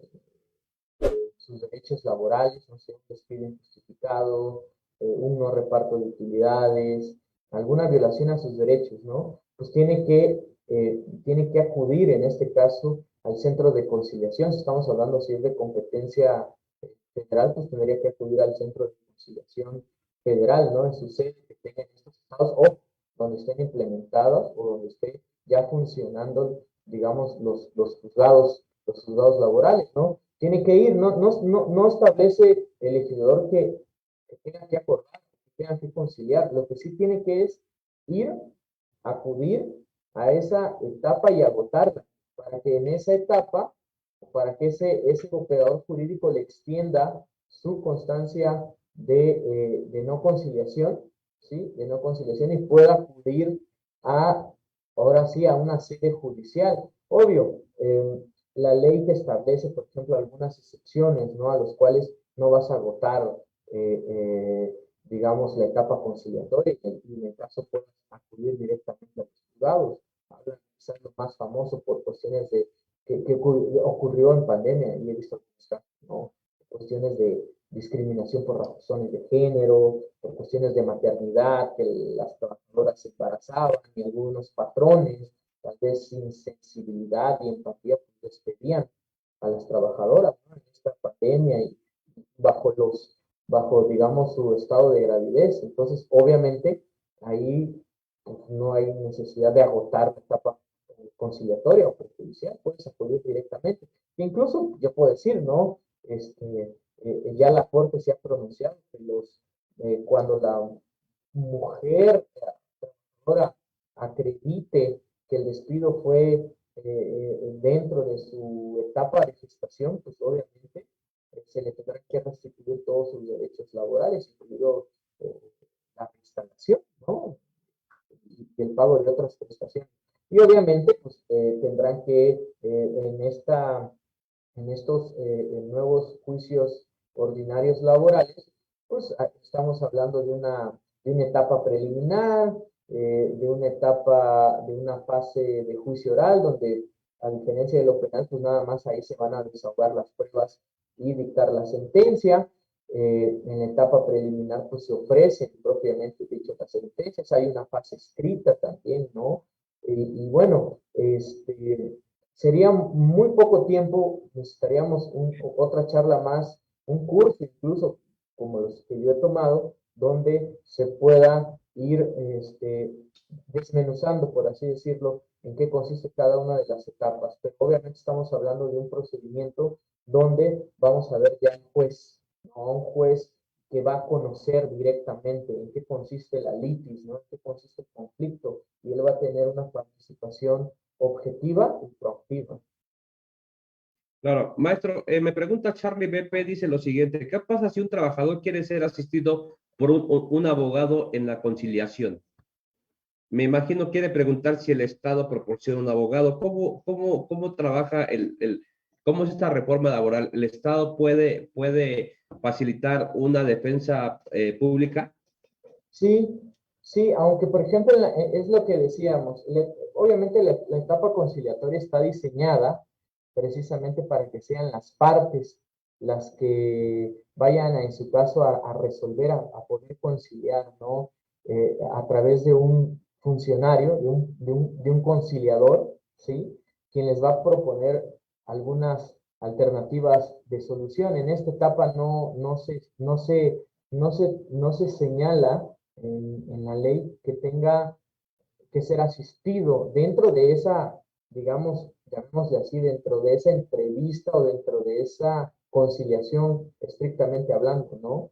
sus derechos laborales, no sé, un despido injustificado, un no reparto de utilidades, alguna violación a sus derechos, ¿no? Pues tiene que acudir en este caso al centro de conciliación. Si estamos hablando si es de competencia federal, pues tendría que acudir al centro de conciliación federal, ¿no? En su sede que tenga en estos estados o donde estén implementadas o donde esté ya funcionando, digamos, los juzgados laborales, ¿no? Tiene que ir, no establece el legislador que tenga que acordar, que tenga que conciliar. Lo que sí tiene que es ir, acudir a esa etapa y agotarla, para que en esa etapa, para que ese operador jurídico le extienda su constancia de no conciliación, ¿sí? De no conciliación y pueda acudir ahora sí, a una sede judicial. Obvio, La ley te establece, por ejemplo, algunas excepciones, ¿no? A los cuales no vas a agotar, digamos, la etapa conciliatoria y en el caso puedes acudir directamente a los juzgados. Hablan quizás lo más famoso por cuestiones de que ocurrió en pandemia y he visto algunos casos, ¿no? Cuestiones de discriminación por razones de género, por cuestiones de maternidad, que las trabajadoras se embarazaban y algunos patrones, tal vez sin sensibilidad y empatía, pues despedían a las trabajadoras, ¿no? En esta pandemia y bajo digamos, su estado de gravidez. Entonces, obviamente, ahí pues, no hay necesidad de agotar la etapa conciliatoria o judicial, puedes acudir directamente. Incluso, yo puedo decir, ¿no? Ya la Corte se ha pronunciado que cuando la mujer trabajadora acredite que el despido fue dentro de su etapa de gestación, pues obviamente se le tendrá que restituir todos sus derechos laborales, incluido eh, la instalación, ¿no? Y el pago de otras prestaciones. Y obviamente, pues tendrán que en estos nuevos juicios ordinarios laborales, pues estamos hablando de una etapa preliminar, de una fase de juicio oral, donde a diferencia de lo penal, pues nada más ahí se van a desahogar las pruebas y dictar la sentencia. En la etapa preliminar, pues se ofrecen propiamente dicho las sentencias. Hay una fase escrita también, ¿no? Y bueno, sería muy poco tiempo, necesitaríamos otra charla más, un curso incluso como los que yo he tomado, donde se pueda ir desmenuzando, por así decirlo, en qué consiste cada una de las etapas. Pero obviamente estamos hablando de un procedimiento donde vamos a ver ya un juez, ¿no? Un juez que va a conocer directamente en qué consiste la litis, ¿no? En qué consiste el conflicto, y él va a tener una participación objetiva y proactiva. Claro, maestro, me pregunta Charlie BP, dice lo siguiente, ¿qué pasa si un trabajador quiere ser asistido por un abogado en la conciliación? Me imagino quiere preguntar si el Estado proporciona un abogado. ¿Cómo trabaja cómo es esta reforma laboral? ¿El Estado puede facilitar una defensa pública? Sí, sí, aunque por ejemplo es lo que decíamos, obviamente la etapa conciliatoria está diseñada precisamente para que sean las partes las que vayan en su caso a resolver, a poder conciliar, ¿no? A través de un funcionario, de un conciliador, ¿sí? Quien les va a proponer algunas alternativas de solución. En esta etapa no se señala en la ley que tenga que ser asistido dentro de esa, digamos, llamémosle así, dentro de esa entrevista o dentro de esa conciliación estrictamente hablando, ¿no?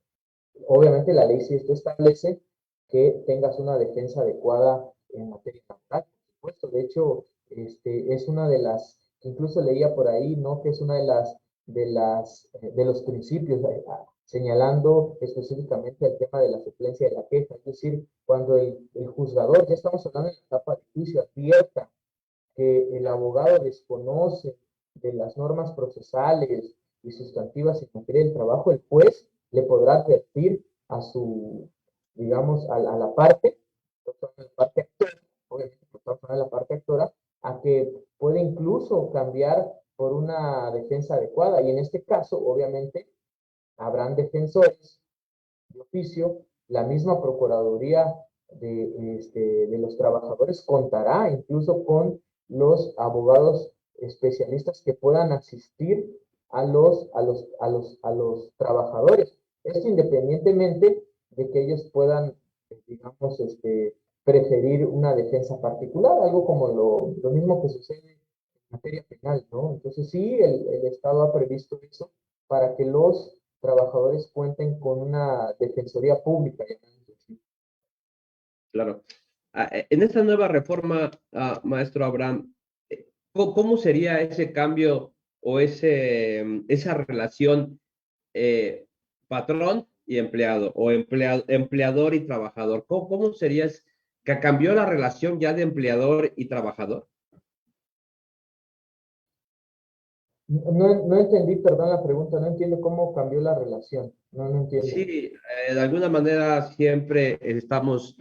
Obviamente la ley sí esto establece que tengas una defensa adecuada en materia laboral, por supuesto. De hecho, es una de las, incluso leía por ahí, ¿no? Que es una de los principios, señalando específicamente el tema de la suplencia de la queja. Es decir, cuando el juzgador, ya estamos hablando en la etapa de juicio, advierta que el abogado desconoce de las normas procesales y sustantivas en materia del trabajo, el juez le podrá advertir a su, digamos, a la parte, actora, obviamente, a la parte actora, a que puede incluso cambiar por una defensa adecuada. Y en este caso, obviamente, habrán defensores de oficio, la misma Procuraduría de los Trabajadores contará incluso con los abogados especialistas que puedan asistir a los trabajadores. Esto independientemente de que ellos puedan, digamos, preferir una defensa particular, algo como lo mismo que sucede en materia penal, ¿no? Entonces sí, el Estado ha previsto eso para que los trabajadores cuenten con una defensoría pública. Claro. En esta nueva reforma, maestro Abraham, ¿cómo sería ese cambio o esa relación patrón y empleado o empleador y trabajador? ¿Cómo sería que cambió la relación ya de empleador y trabajador? No entendí, perdón la pregunta, no entiendo cómo cambió la relación. No entiendo. Sí, de alguna manera siempre estamos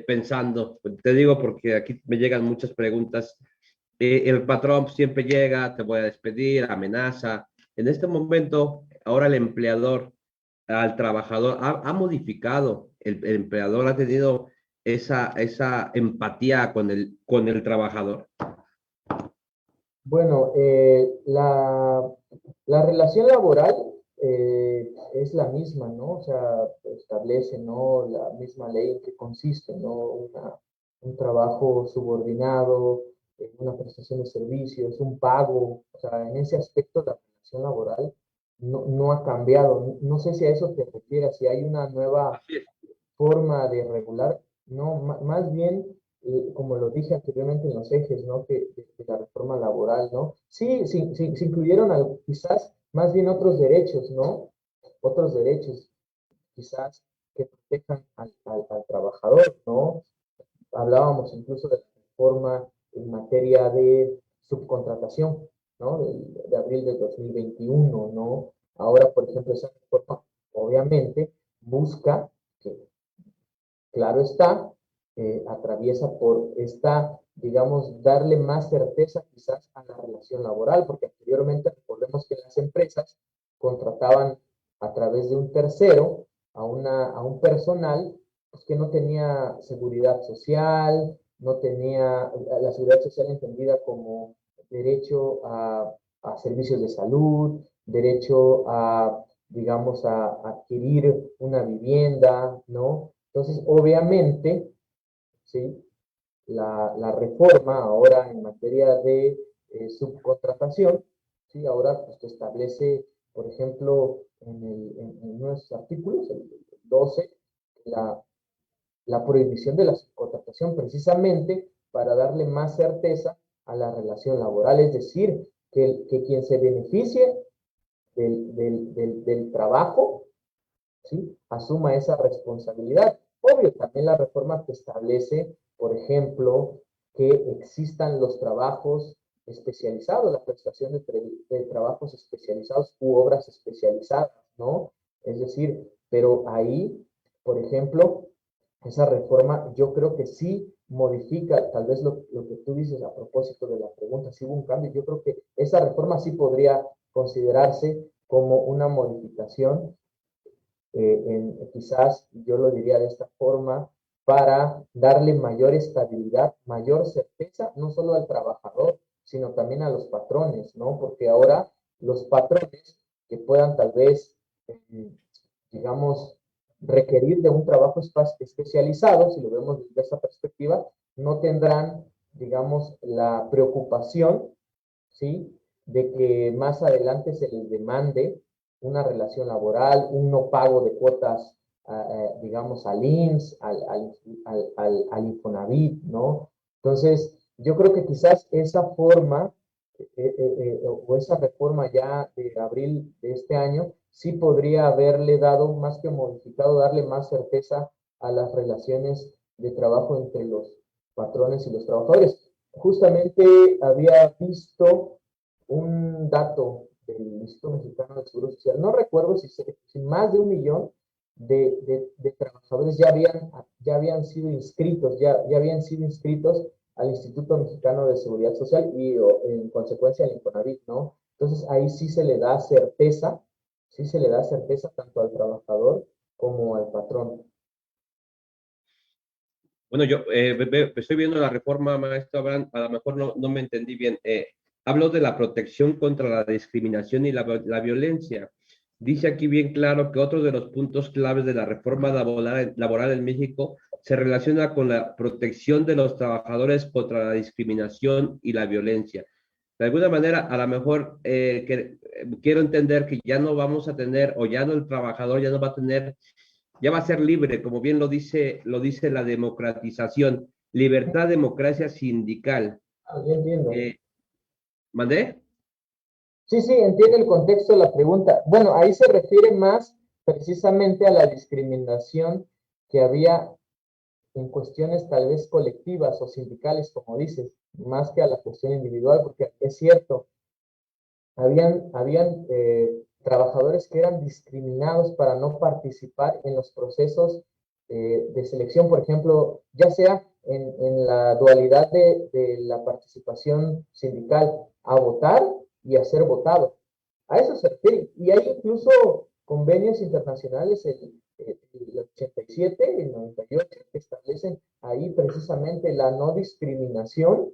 pensando, te digo porque aquí me llegan muchas preguntas. El patrón siempre llega, te voy a despedir, amenaza. En este momento, ahora el empleador al trabajador ha modificado, el empleador ha tenido esa empatía con el trabajador. Bueno, la relación laboral es la misma, ¿no? O sea, establece, ¿no? La misma ley en que consiste, ¿no? Un trabajo subordinado, una prestación de servicios, un pago. O sea, en ese aspecto la relación laboral no ha cambiado. No sé si a eso te refieres, si hay una nueva Así es. forma de regular, no, más bien, como lo dije anteriormente en los ejes, ¿no? Que de la reforma laboral, ¿no? Sí, se incluyeron quizás más bien otros derechos, ¿no? Otros derechos, quizás que protejan al trabajador, ¿no? Hablábamos incluso de la reforma en materia de subcontratación, ¿no? De abril del 2021, ¿no? Ahora, por ejemplo, esa reforma obviamente busca que, claro está, atraviesa por esta, digamos, darle más certeza quizás a la relación laboral, porque anteriormente recordemos que las empresas contrataban a través de un tercero a un personal pues, que no tenía seguridad social, no tenía la seguridad social entendida como derecho a servicios de salud, derecho a, digamos, a adquirir una vivienda, ¿no? Entonces, obviamente, ¿sí? La reforma ahora en materia de subcontratación, ¿sí? Ahora pues, establece, por ejemplo, en unos artículos, el 12, la, la prohibición de la subcontratación precisamente para darle más certeza a la relación laboral, es decir, que quien se beneficie del trabajo, ¿sí? Asuma esa responsabilidad. Obvio, también la reforma que establece, por ejemplo, que existan los trabajos especializados, la prestación de trabajos especializados u obras especializadas, ¿no? Es decir, pero ahí, por ejemplo, esa reforma yo creo que sí modifica, tal vez lo que tú dices a propósito de la pregunta, si hubo un cambio, yo creo que esa reforma sí podría considerarse como una modificación quizás yo lo diría de esta forma, para darle mayor estabilidad, mayor certeza, no solo al trabajador, sino también a los patrones, ¿no? Porque ahora los patrones que puedan tal vez, eh, digamos, requerir de un trabajo especializado, si lo vemos desde esa perspectiva, no tendrán, digamos, la preocupación, ¿sí? De que más adelante se les demande una relación laboral, un no pago de cuotas, digamos, al IMSS, al Infonavit, ¿no? Entonces, yo creo que quizás esa forma o esa reforma ya de abril de este año sí podría haberle dado, más que modificado, darle más certeza a las relaciones de trabajo entre los patrones y los trabajadores. Justamente había visto un dato del Instituto Mexicano del Seguro Social, no recuerdo si más de 1 millón de trabajadores ya habían sido inscritos, ya habían sido inscritos al Instituto Mexicano de Seguridad Social y en consecuencia al Infonavit, ¿no? Entonces ahí sí se le da certeza tanto al trabajador como al patrón. Bueno, yo estoy viendo la reforma, maestro Abraham, a lo mejor no me entendí bien. Hablo de la protección contra la discriminación y la violencia. Dice aquí bien claro que otro de los puntos claves de la reforma laboral en México se relaciona con la protección de los trabajadores contra la discriminación y la violencia. De alguna manera, a lo mejor quiero entender que ya no vamos a tener, o ya no el trabajador ya no va a tener, ya va a ser libre, como bien lo dice la democratización, libertad, democracia sindical. Ah, yo entiendo. Eh, ¿Mandé? Sí, sí, entiende el contexto de la pregunta. Bueno, ahí se refiere más precisamente a la discriminación que había en cuestiones tal vez colectivas o sindicales, como dices, más que a la cuestión individual, porque es cierto, habían trabajadores que eran discriminados para no participar en los procesos de selección, por ejemplo, ya sea en la dualidad de la participación sindical a votar y a ser votado. A eso se refiere. Y hay incluso convenios internacionales, el 87, el 98, que establecen ahí precisamente la no discriminación,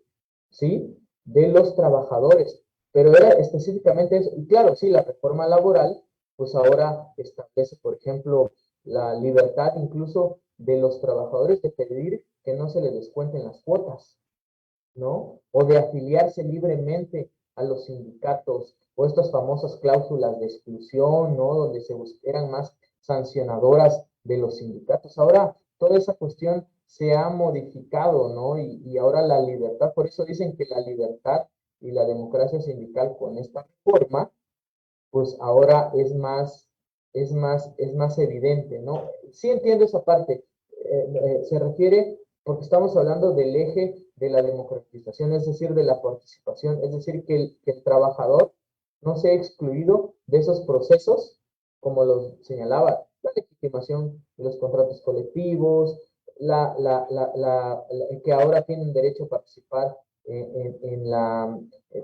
¿sí?, de los trabajadores. Pero era específicamente eso. Y claro, sí, la reforma laboral, pues ahora establece, por ejemplo, la libertad incluso de los trabajadores de pedir que no se les descuenten las cuotas, ¿no? O de afiliarse libremente a los sindicatos, o estas famosas cláusulas de exclusión, ¿no? Donde eran más sancionadoras de los sindicatos. Ahora toda esa cuestión se ha modificado, ¿no? Y ahora la libertad, por eso dicen que la libertad y la democracia sindical con esta reforma, pues ahora es más evidente, ¿no? Sí entiendo esa parte. Se refiere, porque estamos hablando del eje de la democratización, es decir, de la participación, es decir, que el trabajador no sea excluido de esos procesos, como los señalaba, la legitimación de los contratos colectivos, que ahora tienen derecho a participar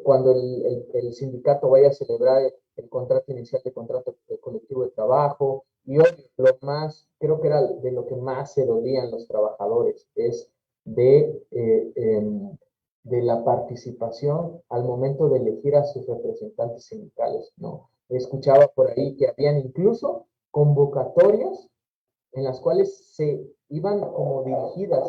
cuando el sindicato vaya a celebrar el contrato inicial de contrato colectivo de trabajo, y hoy lo más, creo que era de lo que más se dolían los trabajadores, es de la participación al momento de elegir a sus representantes sindicales, ¿no? Escuchaba por ahí que habían incluso convocatorias en las cuales se iban como dirigidas,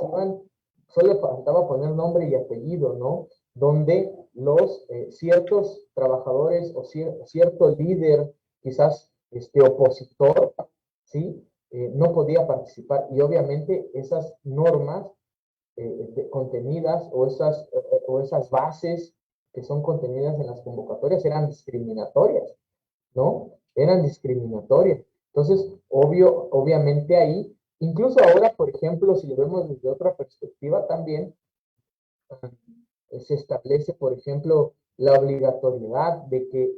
solo faltaba poner nombre y apellido, ¿no? Donde los ciertos trabajadores o cierto líder, quizás opositor, ¿sí? No podía participar, y obviamente esas normas contenidas o esas bases que son contenidas en las convocatorias eran discriminatorias, ¿no? Eran discriminatorias. Entonces, obviamente ahí, incluso ahora, por ejemplo, si lo vemos desde otra perspectiva también, se establece, por ejemplo, la obligatoriedad de que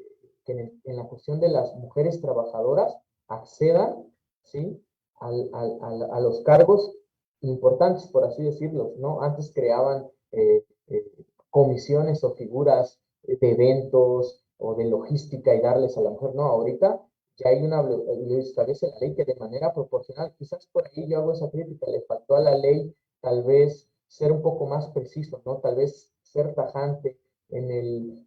en la cuestión de las mujeres trabajadoras accedan, ¿sí?, a los cargos importantes, por así decirlo, ¿no? Antes creaban comisiones o figuras de eventos o de logística y darles a la mujer, no, ahorita ya hay establece la ley que de manera proporcional, quizás por ahí yo hago esa crítica, le faltó a la ley tal vez ser un poco más preciso, ¿no? Tal vez ser tajante en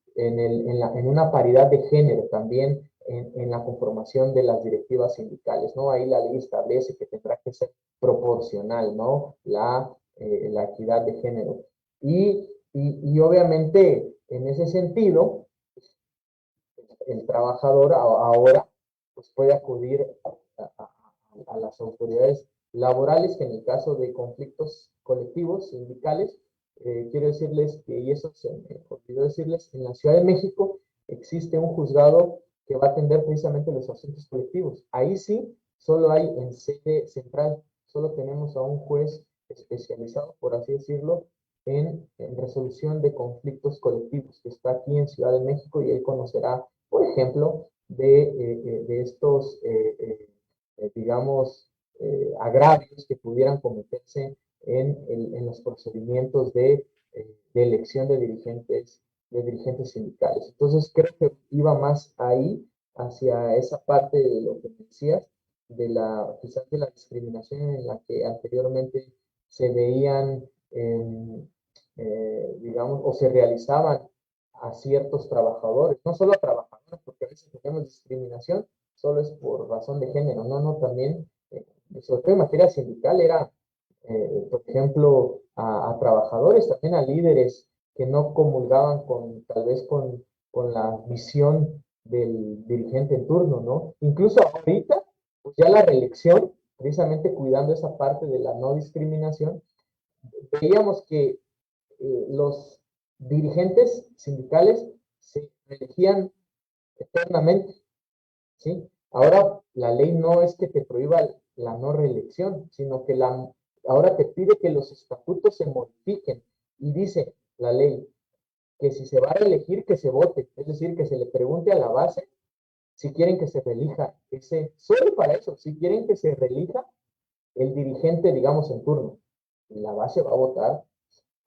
una paridad de género también en la conformación de las directivas sindicales, ¿no? Ahí la ley establece que tendrá que ser proporcional, ¿no? La equidad de género. Y obviamente, en ese sentido, el trabajador ahora pues puede acudir a las autoridades laborales, que en el caso de conflictos colectivos, sindicales, quiero decirles que, y eso se me olvidó decirles, en la Ciudad de México existe un juzgado que va a atender precisamente los asuntos colectivos. Ahí sí, solo hay en sede central, solo tenemos a un juez especializado, por así decirlo, en resolución de conflictos colectivos, que está aquí en Ciudad de México, y él conocerá, por ejemplo, de estos, digamos, agravios que pudieran cometerse en los procedimientos de elección de dirigentes sindicales. Entonces, creo que iba más ahí, hacia esa parte de lo que decías, quizás de la discriminación en la que anteriormente se veían, digamos, o se realizaban a ciertos trabajadores, no solo a trabajadores, porque a veces tenemos discriminación, solo es por razón de género, no, también, sobre todo en materia sindical, era, por ejemplo, a trabajadores, también a líderes que no comulgaban tal vez con la visión del dirigente en turno, ¿no? Incluso ahorita, pues ya la reelección, precisamente cuidando esa parte de la no discriminación, veíamos que los dirigentes sindicales se elegían eternamente, ¿sí? Ahora la ley no es que te prohíba la no reelección, sino que ahora te pide que los estatutos se modifiquen, y dice la ley, que si se va a reelegir, que se vote, es decir, que se le pregunte a la base si quieren que se reelija solo para eso, si quieren que se reelija el dirigente, digamos, en turno. Y la base va a votar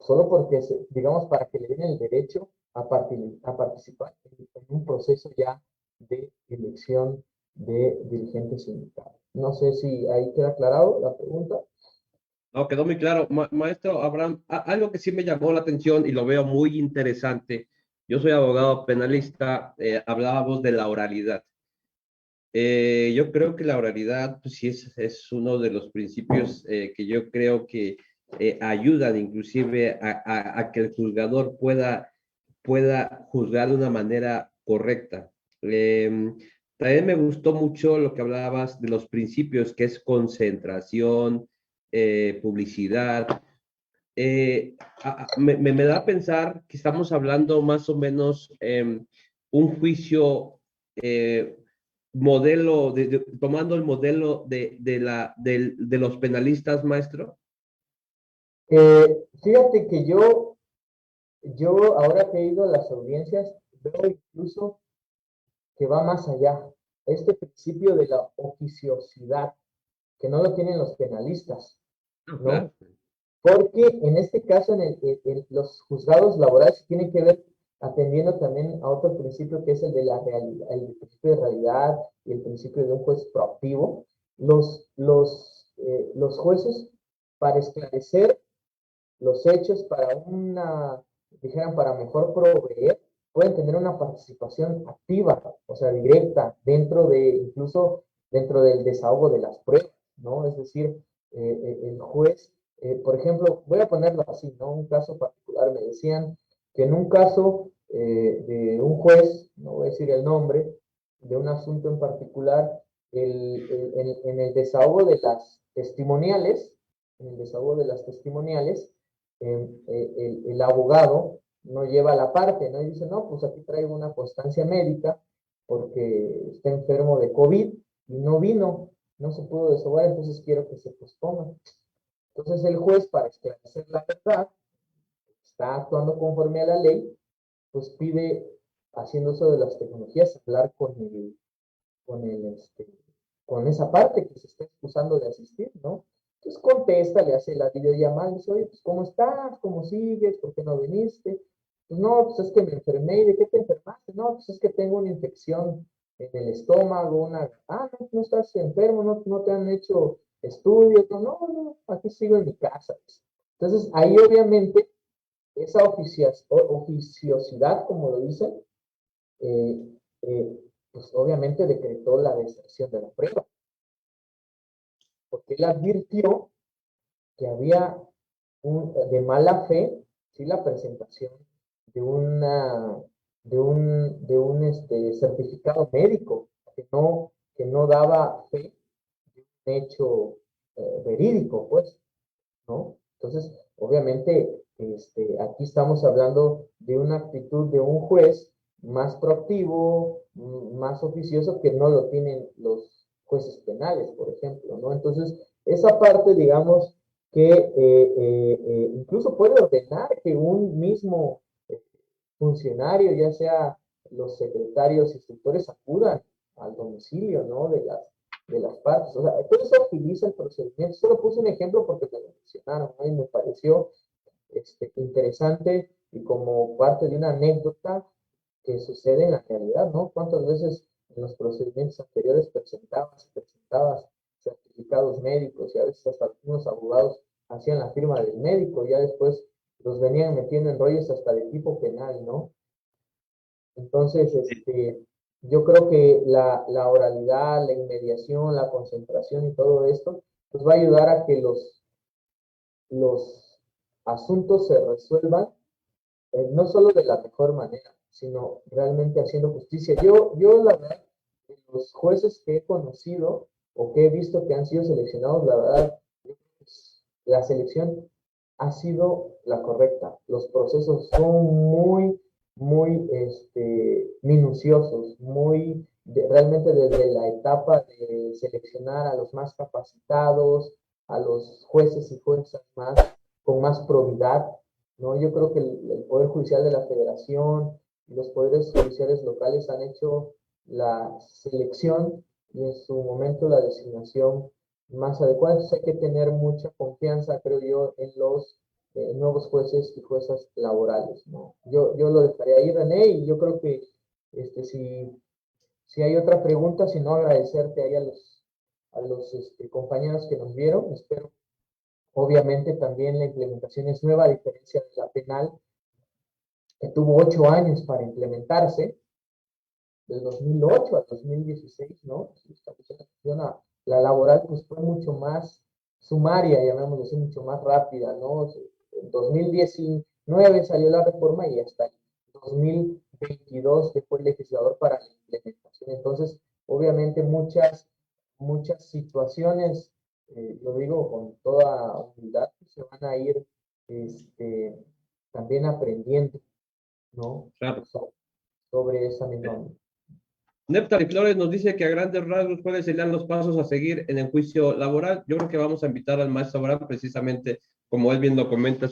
solo porque, digamos, para que le den el derecho a participar en un proceso ya de elección de dirigentes sindicales. No sé si ahí queda aclarado la pregunta. No, quedó muy claro. Maestro Abraham, algo que sí me llamó la atención y lo veo muy interesante. Yo soy abogado penalista, hablábamos de la oralidad. Yo creo que la oralidad, pues sí, es uno de los principios que yo creo que ayudan inclusive a que el juzgador pueda juzgar de una manera correcta. También me gustó mucho lo que hablabas de los principios, que es concentración, publicidad. Me da a pensar que estamos hablando más o menos un juicio modelo, tomando el modelo de los penalistas, maestro. Fíjate que yo ahora que he ido a las audiencias, veo incluso que va más allá. Este principio de la oficiosidad, que no lo tienen los penalistas, No, ¿no? claro. Porque en este caso, en los juzgados laborales tienen que ver atendiendo también a otro principio que es el de la realidad, el principio de realidad y el principio de un juez proactivo. Los jueces, para esclarecer los hechos, dijeran, para mejor proveer, pueden tener una participación activa, o sea, directa, incluso dentro del desahogo de las pruebas, ¿no? Es decir, el juez, por ejemplo, voy a ponerlo así, ¿no? Un caso particular, me decían que en un caso de un juez, no voy a decir el nombre, de un asunto en particular, en el desahogo de las testimoniales, en el desahogo de las testimoniales, el abogado no lleva la parte, ¿no? Y dice, no, pues aquí traigo una constancia médica porque está enfermo de COVID y no vino, no se pudo desahogar, entonces quiero que se posponga. Entonces el juez, para esclarecer la verdad, está actuando conforme a la ley, pues pide, haciendo uso de las tecnologías, hablar con, el, este, con esa parte que se está excusando de asistir, ¿no? Entonces contesta, le hace la videollamada y dice, oye, pues ¿cómo estás? ¿Cómo sigues? ¿Por qué no viniste? Pues no, pues es que me enfermé. ¿Y de qué te enfermaste? No, pues es que tengo una infección en el estómago, no, no estás enfermo, no te han hecho estudios, no, aquí sigo en mi casa. Entonces ahí obviamente esa oficiosidad, como lo dicen, eh, eh, pues obviamente decretó la deserción de la prueba, porque él advirtió que había de mala fe, sí, la presentación de un certificado médico que no daba fe de un hecho verídico, pues, ¿no? Entonces, obviamente, aquí estamos hablando de una actitud de un juez más proactivo, más oficioso, que no lo tienen los jueces penales, por ejemplo, ¿no? Entonces, esa parte, digamos, que incluso puede ordenar que un mismo funcionario, ya sea los secretarios, instructores, acudan al domicilio, ¿no? De las partes. O sea, todo eso agiliza el procedimiento. Solo puse un ejemplo porque me lo mencionaron, ¿no? Y me pareció interesante y como parte de una anécdota que sucede en la realidad, ¿no? ¿Cuántas veces en los procedimientos anteriores presentabas certificados médicos y a veces hasta algunos abogados hacían la firma del médico y ya después los venían metiendo en rollos hasta de tipo penal, ¿no? Entonces, yo creo que la oralidad, la inmediación, la concentración y todo esto, pues va a ayudar a que los asuntos se resuelvan no solo de la mejor manera, sino realmente haciendo justicia. Yo la verdad, los jueces que he conocido o que he visto que han sido seleccionados, la verdad, la selección ha sido la correcta. Los procesos son muy, muy minuciosos, realmente desde la etapa de seleccionar a los más capacitados, a los jueces y juezas con más probidad, ¿no? Yo creo que el Poder Judicial de la Federación y los poderes judiciales locales han hecho la selección y en su momento la designación más adecuada. Entonces hay que tener mucha confianza, creo yo, en los nuevos jueces y juezas laborales, ¿no? Yo lo dejaría ahí, René, y yo creo que si hay otra pregunta, si no, agradecerte ahí a los compañeros que nos vieron. Espero, obviamente, también la implementación es nueva, a diferencia de la penal, que tuvo 8 años para implementarse, del 2008 al 2016, ¿no? La laboral pues fue mucho más sumaria, llamémoslo así, mucho más rápida, ¿no? En 2019 salió la reforma y hasta el 2022 fue el legislador para la implementación. Entonces, obviamente muchas situaciones, lo digo con toda humildad, se van a ir también aprendiendo, ¿no? Claro. Sobre esa misma. Neptali Flores nos dice que a grandes rasgos cuáles serían los pasos a seguir en el juicio laboral. Yo creo que vamos a invitar al maestro Abraham, precisamente como él bien lo comenta,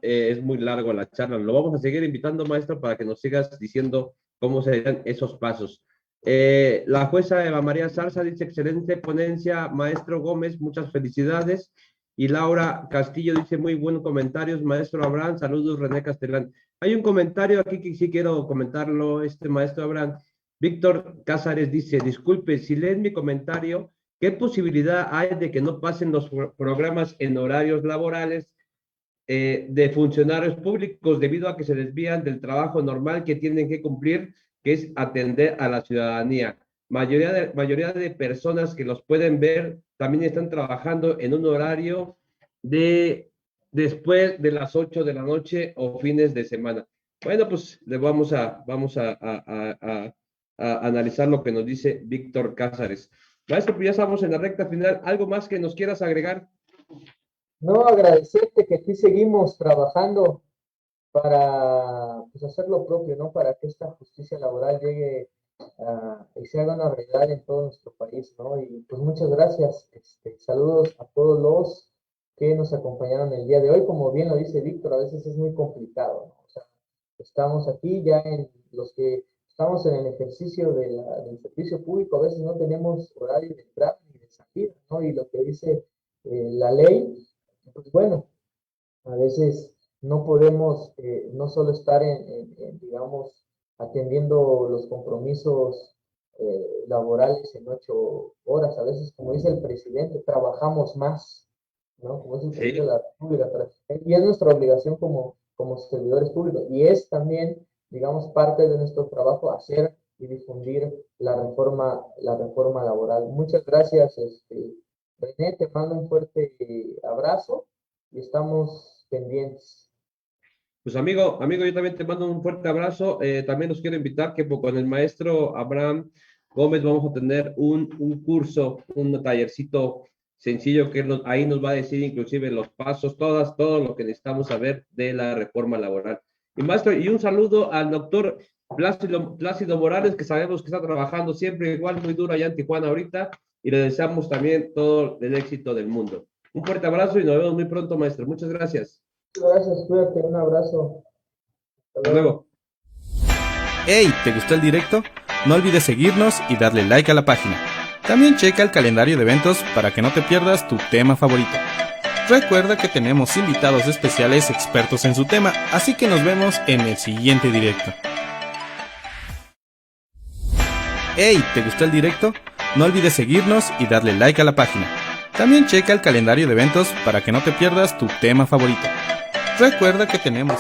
es muy largo la charla. Lo vamos a seguir invitando, maestro, para que nos sigas diciendo cómo serían esos pasos. La jueza Eva María Zarza dice, excelente ponencia, maestro Gómez, muchas felicidades. Y Laura Castillo dice, muy buenos comentarios, maestro Abraham, saludos, René Castellán. Hay un comentario aquí que sí quiero comentarlo, maestro Abraham. Víctor Cázares dice, disculpe, si leen mi comentario, ¿qué posibilidad hay de que no pasen los programas en horarios laborales de funcionarios públicos debido a que se desvían del trabajo normal que tienen que cumplir, que es atender a la ciudadanía? Mayoría de personas que los pueden ver también están trabajando en un horario de después de las 8 de la noche o fines de semana. Bueno, pues le vamos a analizar lo que nos dice Víctor Cázares. Maestro, pues ya estamos en la recta final. ¿Algo más que nos quieras agregar? No, agradecerte que aquí seguimos trabajando para pues, hacer lo propio, ¿no? Para que esta justicia laboral llegue y se haga una realidad en todo nuestro país, ¿no? Y pues muchas gracias. Saludos a todos los que nos acompañaron el día de hoy. Como bien lo dice Víctor, a veces es muy complicado, ¿no? O sea, estamos aquí ya en los que estamos en el ejercicio del servicio público, a veces no tenemos horario de entrada ni de salida, ¿no? Y lo que dice la ley, pues bueno, a veces no podemos no solo estar digamos, atendiendo los compromisos laborales en 8 horas, a veces, como dice el presidente, trabajamos más, ¿no? Como dice el presidente de la República, y es nuestra obligación como servidores públicos, y es también, digamos, parte de nuestro trabajo hacer y difundir la reforma laboral. Muchas gracias, René, te mando un fuerte abrazo y estamos pendientes. Pues amigo, yo también te mando un fuerte abrazo. También los quiero invitar que con el maestro Abraham Gómez vamos a tener un curso, un tallercito sencillo que ahí nos va a decir inclusive los pasos, todo lo que necesitamos saber de la reforma laboral. Y maestro, y un saludo al doctor Plácido Morales, que sabemos que está trabajando siempre igual muy duro allá en Tijuana ahorita, y le deseamos también todo el éxito del mundo. Un fuerte abrazo y nos vemos muy pronto, maestro. Muchas gracias. Gracias, cuídate, un abrazo. Hasta luego. Hey, ¿te gustó el directo? No olvides seguirnos y darle like a la página. También checa el calendario de eventos para que no te pierdas tu tema favorito. Recuerda que tenemos invitados especiales expertos en su tema, así que nos vemos en el siguiente directo. Hey, ¿te gustó el directo? No olvides seguirnos y darle like a la página. También checa el calendario de eventos para que no te pierdas tu tema favorito. Recuerda que tenemos...